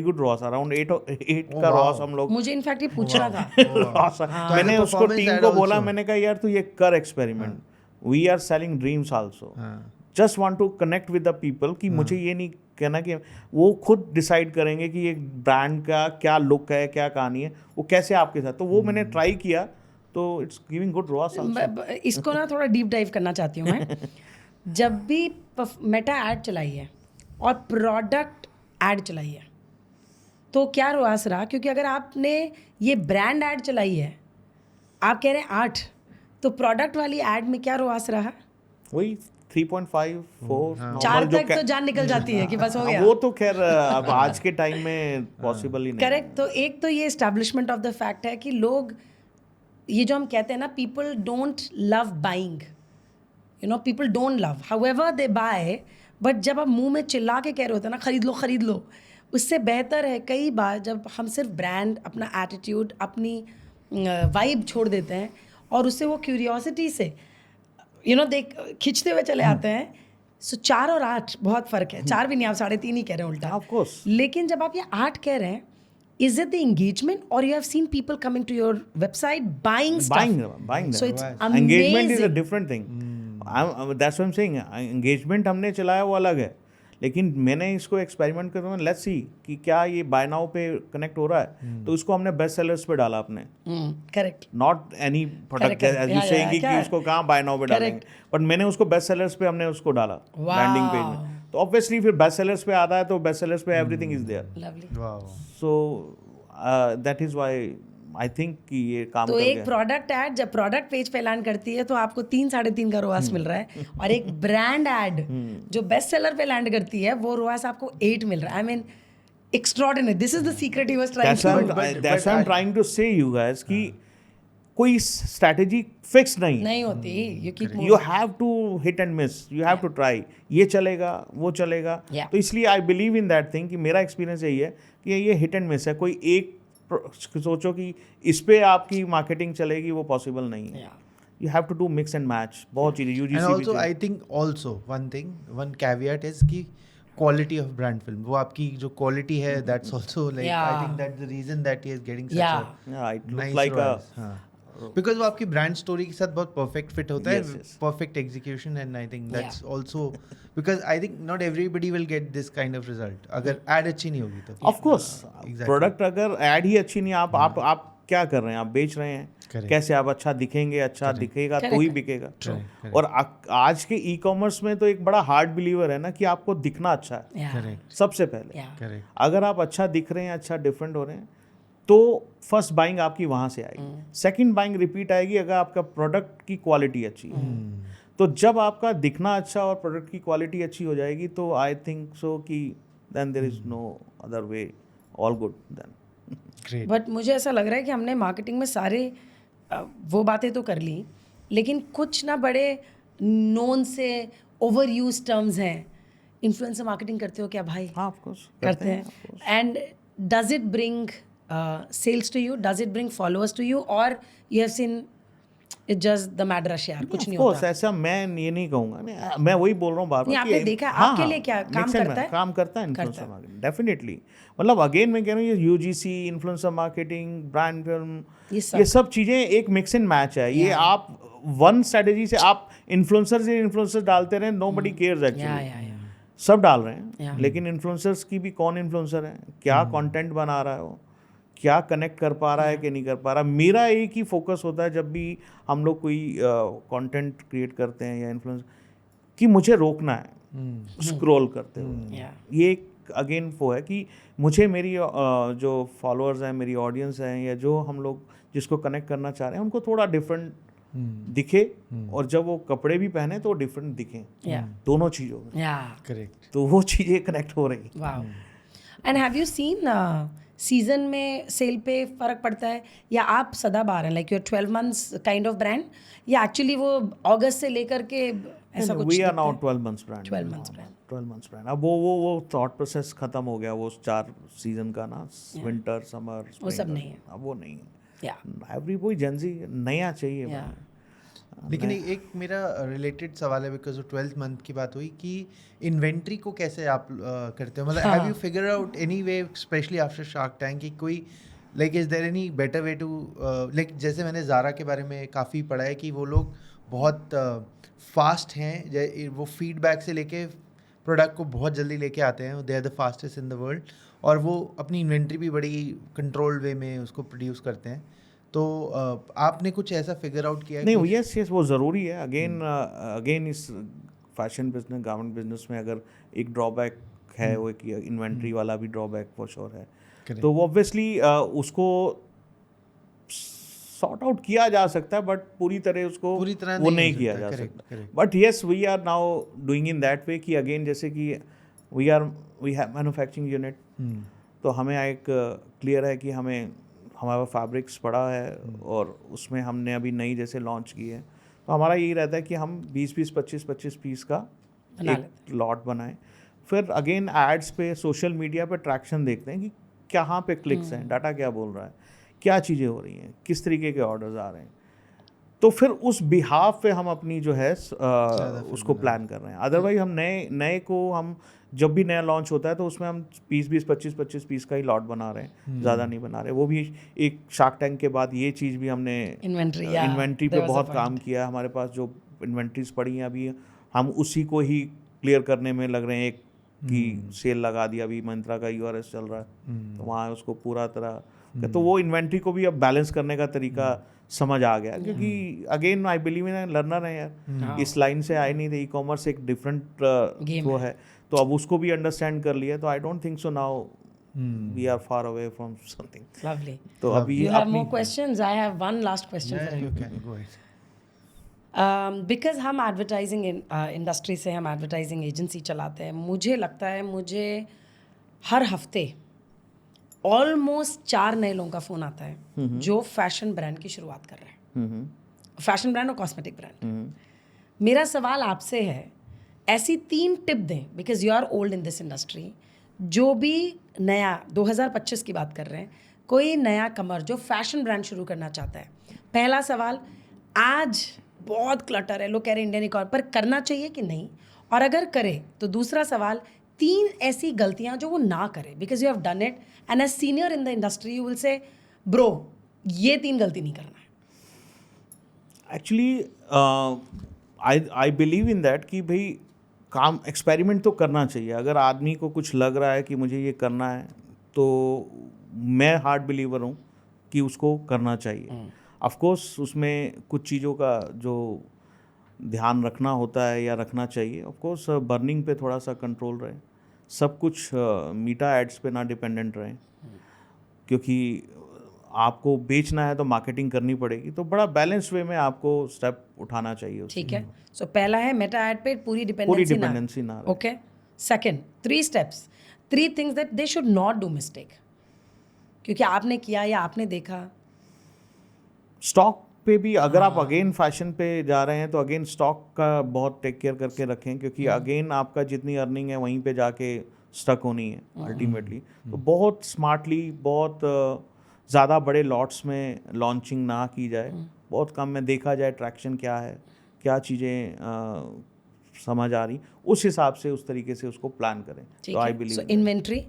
good ROAS, around 8 का रॉस हम लोग। मुझे इनफैक्ट ये पूछना था। मैंने उसको टीम को बोला, मैंने कहा यार तू ये कर experiment, we are selling dreams also, just want to connect with the people. कि मुझे ये नहीं कहना कि वो खुद डिसाइड करेंगे कि एक ब्रांड का क्या लुक है, क्या कहानी है, वो कैसे आपके साथ। तो वो मैंने ट्राई किया, तो it's giving good Ross also. इसको ना थोड़ा डीप डाइव करना चाहती हूँ मैं। जब भी मेटा ऐड चलाई है और प्रोडक्ट ऐड चलाई है, तो क्या रोआस रहा? क्योंकि अगर आपने ये ब्रांड ऐड चलाई है, आप कह रहे हैं 8, तो प्रोडक्ट वाली ऐड में क्या रोआस रहा? वही 3.5, 4, 4 तक तो जान निकल जाती है कि बस हो गया। वो तो खैर अब आज के टाइम में पॉसिबल ही नहीं। करेक्ट। तो एक तो ये एस्टैब्लिशमेंट ऑफ द फैक्ट है कि लोग, ये जो हम कहते हैं ना, people don't love buying, you know, people don't love, however they buy, but जब आप मुंह में चिल्ला के कह रहे होते हैं ना खरीद लो, उससे बेहतर है कई बार जब हम सिर्फ ब्रांड, अपना एटीट्यूड, अपनी वाइब छोड़ देते हैं और उससे वो क्यूरियोसिटी से देख खींचते हुए चले आते हैं। सो 4 और 8 बहुत फ़र्क है। 4 भी नहीं, आप 3.5 ही कह रहे हैं उल्टा। Of course. लेकिन जब आप ये 8 कह रहे हैं, is it the engagement or you have seen people coming to your website buying stuff? Buying so it's amazing. Engagement is a different thing. That's what I'm saying. Engagement हमने चलाया वो अलग है, लेकिन मैंने इसको एक्सपेरिमेंट कर रहा हूँ, लेट्स सी कि क्या ये बाय नाउ पे कनेक्ट हो रहा है। तो इसको हमने बेस्ट सेलर्स पे डाला अपने। Correct. Not any product as you saying कि इसको कहाँ बाय नाउ पे डालेंगे, बट मैंने उसको बेस्ट सेलर्स पे हमने उसको डाला लैंडिंग पेज में। तो ऑब्वियसली फिर बेस्ट सेलर्स पे आता है, तो बेस्ट सेलर्स पे everything is there. Lovely. Wow. So that is why I think कि ये काम तो कर एक गया। प्रोडक्ट ऐड जब प्रोडक्ट पेज पे लैंड करती है तो आपको 3-3.5 का रोआस मिल रहा है, और एक ब्रांड ऐड जो बेस्ट सेलर पे लैंड करती है वो रोआस आपको 8 मिल रहा है। I mean extraordinary. This is the secret he was trying to. That's what I'm trying to say you guys कि कोई स्ट्रैटेजी फिक्स नहीं होती, you keep you have to hit and miss, you have to try, ये चलेगा वो चलेगा। Yeah. तो इसलिए I believe in that thing कि मेरा एक्सपीरियंस यही है कि ये हिट एंड मिस है। कोई एक सोचो कि इस पे आपकी मार्केटिंग चलेगी, वो पॉसिबल नहीं है। You have to do mix and match, बहुत चीज़ें And UGC also, I think also one caveat is कि quality of brand film. वो आपकी जो quality है, that's also like I Yeah. think that's the reason that he is getting such Yeah. It a look nice like roles. हाँ. Because वो आपकी brand story के साथ बहुत perfect fit होता है, Yes, yes. perfect execution, and I think that's also because I think not everybody will get this kind of result. अगर ad अच्छी नहीं होगी तो. Of course Exactly. प्रोडक्ट अगर ऐड ही अच्छी नहीं, आप क्या कर रहे हैं, आप बेच रहे हैं, Correct. कैसे आप अच्छा दिखेंगे, अच्छा दिखेगा तो ही बिकेगा। Correct. और आज के ई कॉमर्स में तो एक बड़ा हार्ड बिलीवर है ना कि आपको दिखना अच्छा है Correct. सबसे पहले। Yeah. Correct. अगर आप अच्छा दिख रहे हैं, अच्छा डिफरेंट हो रहे हैं, तो फर्स्ट बाइंग आपकी वहाँ से आएगी। सेकंड बाइंग रिपीट आएगी अगर आपका प्रोडक्ट की क्वालिटी अच्छी है। तो जब आपका दिखना अच्छा और प्रोडक्ट की क्वालिटी अच्छी हो जाएगी, तो आई थिंक सो कि then there is no other way, all good then. Great. But मुझे ऐसा लग रहा है कि हमने मार्केटिंग में सारे वो बातें तो कर ली, लेकिन कुछ ना बड़े नोन से ओवर यूज टर्म्स हैं। इन्फ्लुएंसर मार्केटिंग करते हो क्या भाई? हाँ, ऑफ कोर्स करते हैं। And does it bring sales to you, does it bring followers to you, और you have seen it just the mad rush यार, कुछ नहीं कोर्स होता? ऐसा मैं ये नहीं कहूँगा, नहीं, मैं वही बोल रहा हूँ बार नहीं, बार आपने देखा है, आपके लिए क्या काम करता है? काम करता है इन्फ्लुएंसर मार्केटिंग, डेफिनेटली। मतलब अगेन मैं कह रहा हूँ, ये UGC, influencer marketing, brand film, ये सब चीज़ें एक मिक्स एंड मैच है। ये आप वन स्ट्रेटेजी से आप इन्फ्लुएंसर डालते रहे, नोबडी केयर्स एक्चुअली, सब डाल रहे हैं, लेकिन इन्फ्लुएंसर्स की भी कौन इन्फ्लुएंसर है, क्या कंटेंट बना रहा है वो, क्या कनेक्ट कर पा रहा है कि नहीं कर पा रहा। मेरा एक ही फोकस होता है जब भी हम लोग कोई कंटेंट क्रिएट करते हैं या इन्फ्लुएंस, कि मुझे रोकना है स्क्रॉल करते हुए। ये एक अगेन वो है कि मुझे मेरी जो फॉलोअर्स हैं, मेरी ऑडियंस हैं, या जो हम लोग जिसको कनेक्ट करना चाह रहे हैं, उनको थोड़ा डिफरेंट दिखे, और जब वो कपड़े भी पहने तो डिफरेंट दिखें, दोनों चीज़ों में। Correct. तो वो चीज़ें कनेक्ट हो रही। Wow. And have you seen season में सेल पे फर्क पड़ता है, या आप सदाबहार हैं, like your 12 months kind of brand, या एक्चुअली वो अगस्त से लेकर के ऐसा कुछ? We are now 12 months brand. 12 months brand. 12 months brand. अब वो थॉट प्रोसेस खत्म हो गया, वो 4 सीजन का ना, विंटर, समर, वो सब नहीं है। अब वो नहीं है। या एवरी कोई जेंजी नया चाहिए। या लेकिन एक मेरा रिलेटेड सवाल है, बिकॉज 12th मंथ की बात हुई, कि इन्वेंट्री को कैसे आप करते हो? मतलब have you figure out any way, specially after Shark Tank, कि कोई like is there any better way to, like जैसे मैंने ज़ारा के बारे में काफ़ी पढ़ा है कि वो लोग बहुत फास्ट हैं, वो फीडबैक से लेके प्रोडक्ट को बहुत जल्दी लेके आते हैं, they are the fastest in the world, और वो अपनी इन्वेंट्री भी बड़ी कंट्रोल्ड वे में उसको प्रोड्यूस करते हैं। तो आपने कुछ ऐसा फिगर आउट किया? नहीं, यस वो ज़रूरी है। अगेन इस फैशन बिजनेस, गारमेंट बिजनेस में अगर एक ड्रॉबैक है, वो एक इन्वेंट्री वाला भी ड्रॉबैक फॉर श्योर है। तो ऑब्वियसली उसको सॉर्ट आउट किया जा सकता है, बट पूरी तरह वो नहीं किया जा सकता। But yes, we are now doing in that way कि अगेन जैसे कि वी हैव मैन्युफैक्चरिंग यूनिट, तो हमें एक क्लियर है कि हमारा फैब्रिक्स पड़ा है, और उसमें हमने अभी नई जैसे लॉन्च की है, तो हमारा यही रहता है कि हम 20-20, 25-25 पीस का एक लॉट बनाएं। फिर अगेन एड्स पे, सोशल मीडिया पे ट्रैक्शन देखते हैं कि कहाँ पे क्लिक्स हैं, डाटा क्या बोल रहा है, क्या चीज़ें हो रही हैं, किस तरीके के ऑर्डर्स आ रहे हैं, तो फिर उस बिहाफ पे हम अपनी जो है उसको प्लान कर रहे हैं। अदरवाइज हम नए को हम जब भी नया लॉन्च होता है तो उसमें हम 20-20, 25-25 पीस का ही लॉट बना रहे हैं, ज़्यादा नहीं बना रहे। वो भी एक शार्क टैंक के बाद ये चीज़ भी हमने इन्वेंट्री पे बहुत काम किया। हमारे पास जो इन्वेंट्रीज पड़ी हैं अभी, हम उसी को ही क्लियर करने में लग रहे हैं। एक की सेल लगा दिया, अभी मंत्रा का URS चल रहा है, तो वहाँ उसको पूरा तरह, तो वो इन्वेंट्री को भी अब बैलेंस करने का तरीका समझ आ गया, क्योंकि again I believe in learner है यार, इस लाइन से आए नहीं थे, ई-कॉमर्स एक डिफरेंट वो है, तो अब उसको भी अंडरस्टैंड कर लिया, तो I don't think so now we are far away from something. Lovely. तो अभी you have more questions? I have one last question for you. You can go ahead. Because हम एडवर्टाइजिंग इंडस्ट्री से, हम advertising agency चलाते हैं, मुझे लगता है मुझे हर हफ्ते ऑलमोस्ट 4 नए लोगों का फ़ोन आता है जो फैशन ब्रांड की शुरुआत कर रहे हैं। फैशन ब्रांड और कॉस्मेटिक ब्रांड। मेरा सवाल आपसे है, ऐसी 3 टिप दें, because you are old in this industry, जो भी नया 2025 की बात कर रहे हैं, कोई नया कमर जो फैशन ब्रांड शुरू करना चाहता है। पहला सवाल, आज बहुत क्लटर है, लोग कह रहे हैं इंडियन इकोनॉमी पर करना चाहिए कि नहीं, और अगर करे तो दूसरा सवाल, 3 ऐसी गलतियां जो वो ना करे, because you have done it and as senior in the industry you will say bro ये 3 गलती नहीं करना है। Actually I believe in that कि भाई काम एक्सपेरिमेंट तो करना चाहिए। अगर आदमी को कुछ लग रहा है कि मुझे ये करना है, तो मैं हार्ड बिलीवर हूँ कि उसको करना चाहिए। ऑफ कोर्स उसमें कुछ चीज़ों का जो ध्यान रखना होता है या रखना चाहिए। ऑफ कोर्स बर्निंग पे थोड़ा सा कंट्रोल रहे, सब कुछ मीटा एड्स पे ना डिपेंडेंट रहें, क्योंकि आपको बेचना है तो मार्केटिंग करनी पड़ेगी। तो बड़ा बैलेंस वे में आपको स्टेप उठाना चाहिए। ठीक है, सो पहला है मेटा एड पे पूरी डिपेंडेंसी ना। Okay, second 3 steps, 3 things that they should not do mistake, क्योंकि आपने किया या आपने देखा। स्टॉक पे भी अगर आप अगेन फैशन पे जा रहे हैं तो अगेन स्टॉक का बहुत टेक केयर करके रखें, क्योंकि अगेन आपका जितनी अर्निंग है वहीं पे जाके स्टक होनी है अल्टीमेटली। तो बहुत स्मार्टली, बहुत ज़्यादा बड़े लॉट्स में लॉन्चिंग ना की जाए, बहुत कम में देखा जाए ट्रैक्शन क्या है, क्या चीज़ें समझ आ रही, उस हिसाब से उस तरीके से उसको प्लान करें। तो आई बिलीव इन्वेंट्री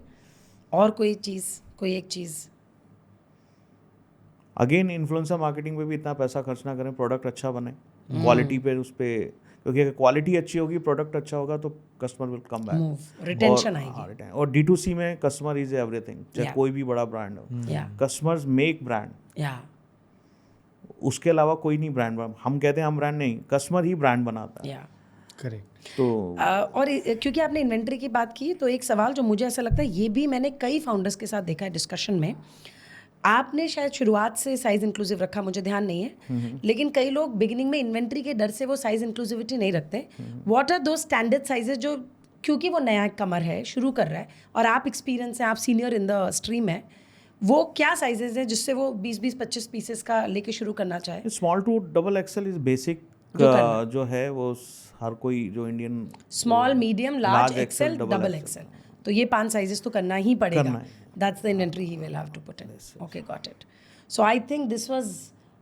और कोई एक चीज़ अगेन इन्फ्लुएंसर मार्केटिंग पे भी इतना पैसा खर्च ना करें, प्रोडक्ट अच्छा बने, क्वालिटी पे उस पे, क्योंकि अगर क्वालिटी अच्छी होगी, प्रोडक्ट अच्छा होगा तो customer will come back, retention आएगी। और D2C में कस्टमर इज एवरीथिंग, चाहे कोई भी बड़ा ब्रांड हो, कस्टमर्स मेक ब्रांड, उसके अलावा कोई नहीं ब्रांड। हम कहते हैं हम ब्रांड नहीं, कस्टमर ही ब्रांड बनाता है। करेक्ट। तो और क्योंकि आपने इन्वेंट्री की बात की, तो एक सवाल जो मुझे ऐसा लगता है, ये भी मैंने कई फाउंडर्स के साथ देखा है डिस्कशन में, आपने शायद शुरुआत से साइज इंक्लूसिव रखा, मुझे ध्यान नहीं है, लेकिन कई लोग बिगिनिंग में इन्वेंट्री के डर से वो साइज इंक्लूसिविटी नहीं रखते। व्हाट आर दो स्टैंडर्ड साइजेस जो, क्योंकि वो नया कमर है, शुरू कर रहा है, और आप एक्सपीरियंस हैं, आप सीनियर इन द स्ट्रीम है, वो क्या साइजेस हैं जिससे वो 20-25 पीसेस का लेके शुरू करना चाहे? Small to XXL is basic जो है, वो हर कोई जो Indian small, medium, large, XL, double XL, तो ये 5 साइजेस तो करना ही पड़ेगा। That's the inventory he will have to put in. Okay, got it. So I think this was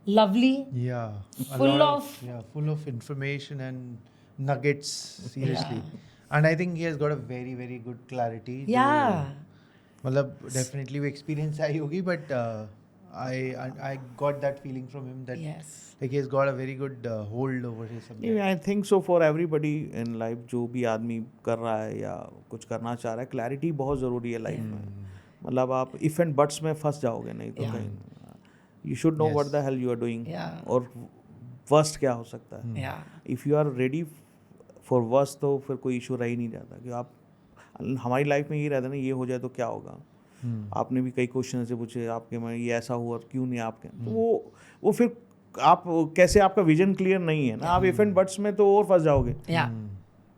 lovely. Yeah. Full of information and nuggets, seriously. And I think he has got a very, very good clarity. Yeah. मतलब definitely वो experience आई होगी, but I got that feeling from him that like he has got a very good hold over his subject. I think so for everybody in life, जो भी आदमी कर रहा है या कुछ करना चाह रहा है, क्लैरिटी बहुत ज़रूरी है लाइफ में। मतलब आप इफ एंड बट्स में फंस जाओगे नहीं तो कहीं। You should know what the hell you are doing, और वर्स्ट क्या हो सकता है। If you are ready for worst, तो फिर कोई इशू रह ही नहीं जाता। कि आप, हमारी लाइफ में ये रहता है ना, ये हो जाए तो क्या होगा। आपने भी कई क्वेश्चन ऐसे पूछे आपके में, ये ऐसा हुआ क्यों नहीं आपके, तो वो फिर आप कैसे, आपका विजन क्लियर नहीं है ना, आप इफ एंड बट्स में तो और फंस जाओगे।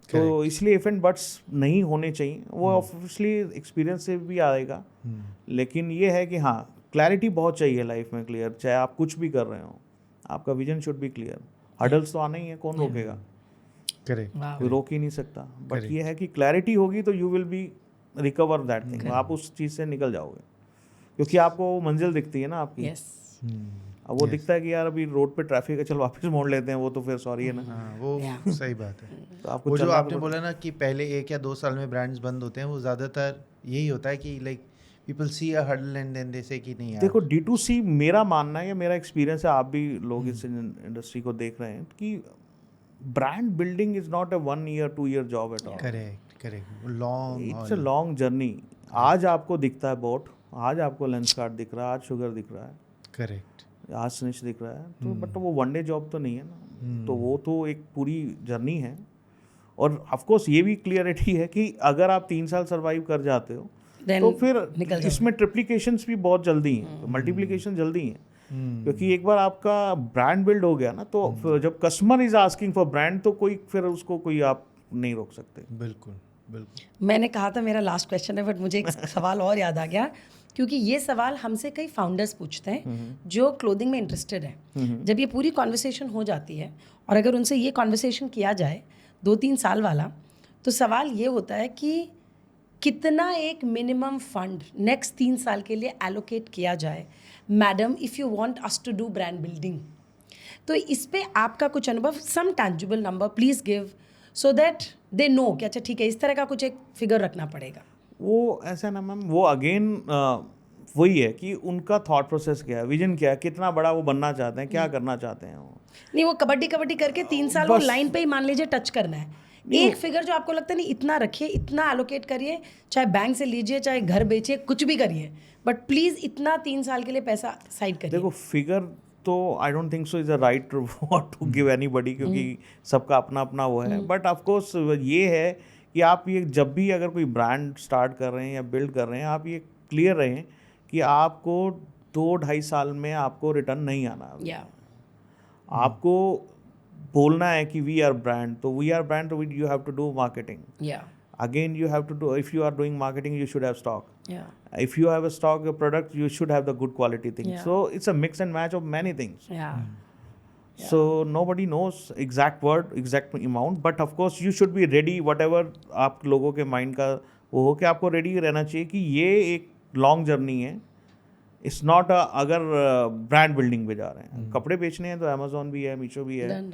तो इसलिए इफ एंड बट्स नहीं होने चाहिए। वो ऑब्वियसली एक्सपीरियंस से भी आएगा, लेकिन ये है कि हाँ, क्लैरिटी बहुत चाहिए लाइफ में, क्लियर, चाहे आप कुछ भी कर रहे हो, आपका vision should be clear. Hurdles तो आना ही है, कौन रोकेगा, कोई रोक ही नहीं सकता। बट ये है कि क्लैरिटी होगी तो you will be recover that thing, आप उस चीज़ से निकल जाओगे, क्योंकि आपको मंजिल दिखती है ना आपकी। अब वो दिखता है कि यार अभी रोड पे ट्रैफिक है, चल वापस मोड़ लेते हैं, वो तो फिर सॉरी है ना। वो सही बात है। तो आपको वो जो आपने बोला ना कि पहले 1 या 2 साल में ब्रांड्स बंद होते हैं, वो ज़्यादातर यही होता है कि like people see a huddle and then they say कि नहीं यार। देखो D2C, मेरा मानना है या मेरा एक्सपीरियंस है, आप भी लोग इस इंडस्ट्री को देख रहे हैं, कि brand building is not a 1 year 2 year job at all. Correct, long, it's a long journey. आज आपको दिखता है बोट, आज आपको लेंसकार्ट दिख रहा है, आज शुगर दिख रहा है, करेक्ट, आज स्निच दिख रहा है, तो बट वो 1 day जॉब तो नहीं है ना। तो वो तो एक पूरी जर्नी है। और ऑफ कोर्स ये भी क्लियरिटी है कि अगर आप 3 साल सर्वाइव कर जाते हो तो फिर इसमें ट्रिप्लिकेशंस भी बहुत जल्दी हैं, मल्टीप्लिकेशन जल्दी हैं, क्योंकि एक बार आपका ब्रांड बिल्ड हो गया ना, तो जब customer is asking for brand, तो कोई फिर उसको कोई आप नहीं रोक सकते। बिल्कुल। मैंने कहा था मेरा लास्ट क्वेश्चन है, बट मुझे एक सवाल और याद आ गया क्योंकि ये सवाल हमसे कई फाउंडर्स पूछते हैं जो क्लोथिंग में इंटरेस्टेड हैं। जब ये पूरी कॉन्वर्सेशन हो जाती है और अगर उनसे ये कॉन्वर्सेशन किया जाए 2-3 साल वाला, तो सवाल ये होता है कि कितना एक मिनिमम फंड नेक्स्ट 3 साल के लिए एलोकेट किया जाए madam if you want us to do brand building. तो इस पे आपका कुछ अनुभव, some tangible number please give so that they know कि अच्छा ठीक है, इस तरह का कुछ एक फिगर रखना पड़ेगा। वो ऐसा ना मैम, वो अगेन वही है कि उनका थॉट प्रोसेस क्या है, विजन क्या है, कितना बड़ा वो बनना चाहते हैं, क्या करना चाहते हैं वो। नहीं, वो कबड्डी करके 3 साल वो लाइन पे ही मान लीजिए टच करना है। एक फिगर जो आपको लगता है नहीं इतना रखिए, इतना एलोकेट करिए, चाहे बैंक से लीजिए, चाहे घर बेचिए, कुछ भी करिए, बट प्लीज़ इतना 3 साल के लिए पैसा साइड करिए। देखो फिगर तो I don't think so is a right to give anybody, क्योंकि सबका अपना अपना वो है। बट ऑफ कोर्स ये है कि आप ये जब भी अगर कोई ब्रांड स्टार्ट कर रहे हैं या बिल्ड कर रहे हैं, आप ये क्लियर रहें कि आपको 2-2.5 साल में आपको रिटर्न नहीं आना। आपको बोलना है कि वी आर ब्रांड, तो वी आर ब्रांड, तो you have to do marketing. Again, you have to do, if you are doing marketing, you should have stock. If you have a stock, your product, you should have the good quality things. So it's a mix and match of many things. So nobody knows exact word, exact amount, but of course you should be ready, whatever आप लोगों के mind का वो हो, कि आपको ready रहना चाहिए कि ये एक long journey है। It's not a, अगर brand building पे जा रहे हैं, कपड़े बेचने हैं तो Amazon भी है, Meesho भी है,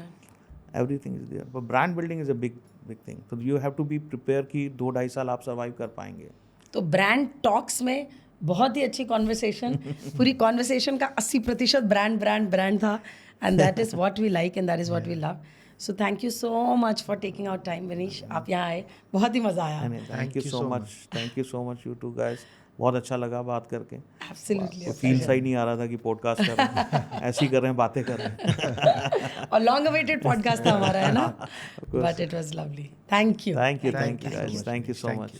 everything is there, but brand building is a big thing. तो you have to be prepare कि 2-2.5 साल आप सर्वाइव कर पाएंगे। तो ब्रांड टॉक्स में बहुत ही अच्छी कॉन्वर्सेशन, पूरी कॉन्वर्सेशन का 80% ब्रांड था, and that is what we like and that is what we love. So thank you so much for taking out time Vinish, आप यहाँ आए, बहुत ही मज़ा आया। Thank you so much, thank you so much you too guys, बहुत अच्छा लगा बात करके। एब्सोल्युटली, फील सही नहीं आ रहा था कि पॉडकास्ट कर रहे हैं, ऐसे ही कर रहे हैं, बातें कर रहे हैं। और लॉन्ग अवेटेड पॉडकास्ट था हमारा, है ना, but it was lovely. Thank you guys, thank you so much.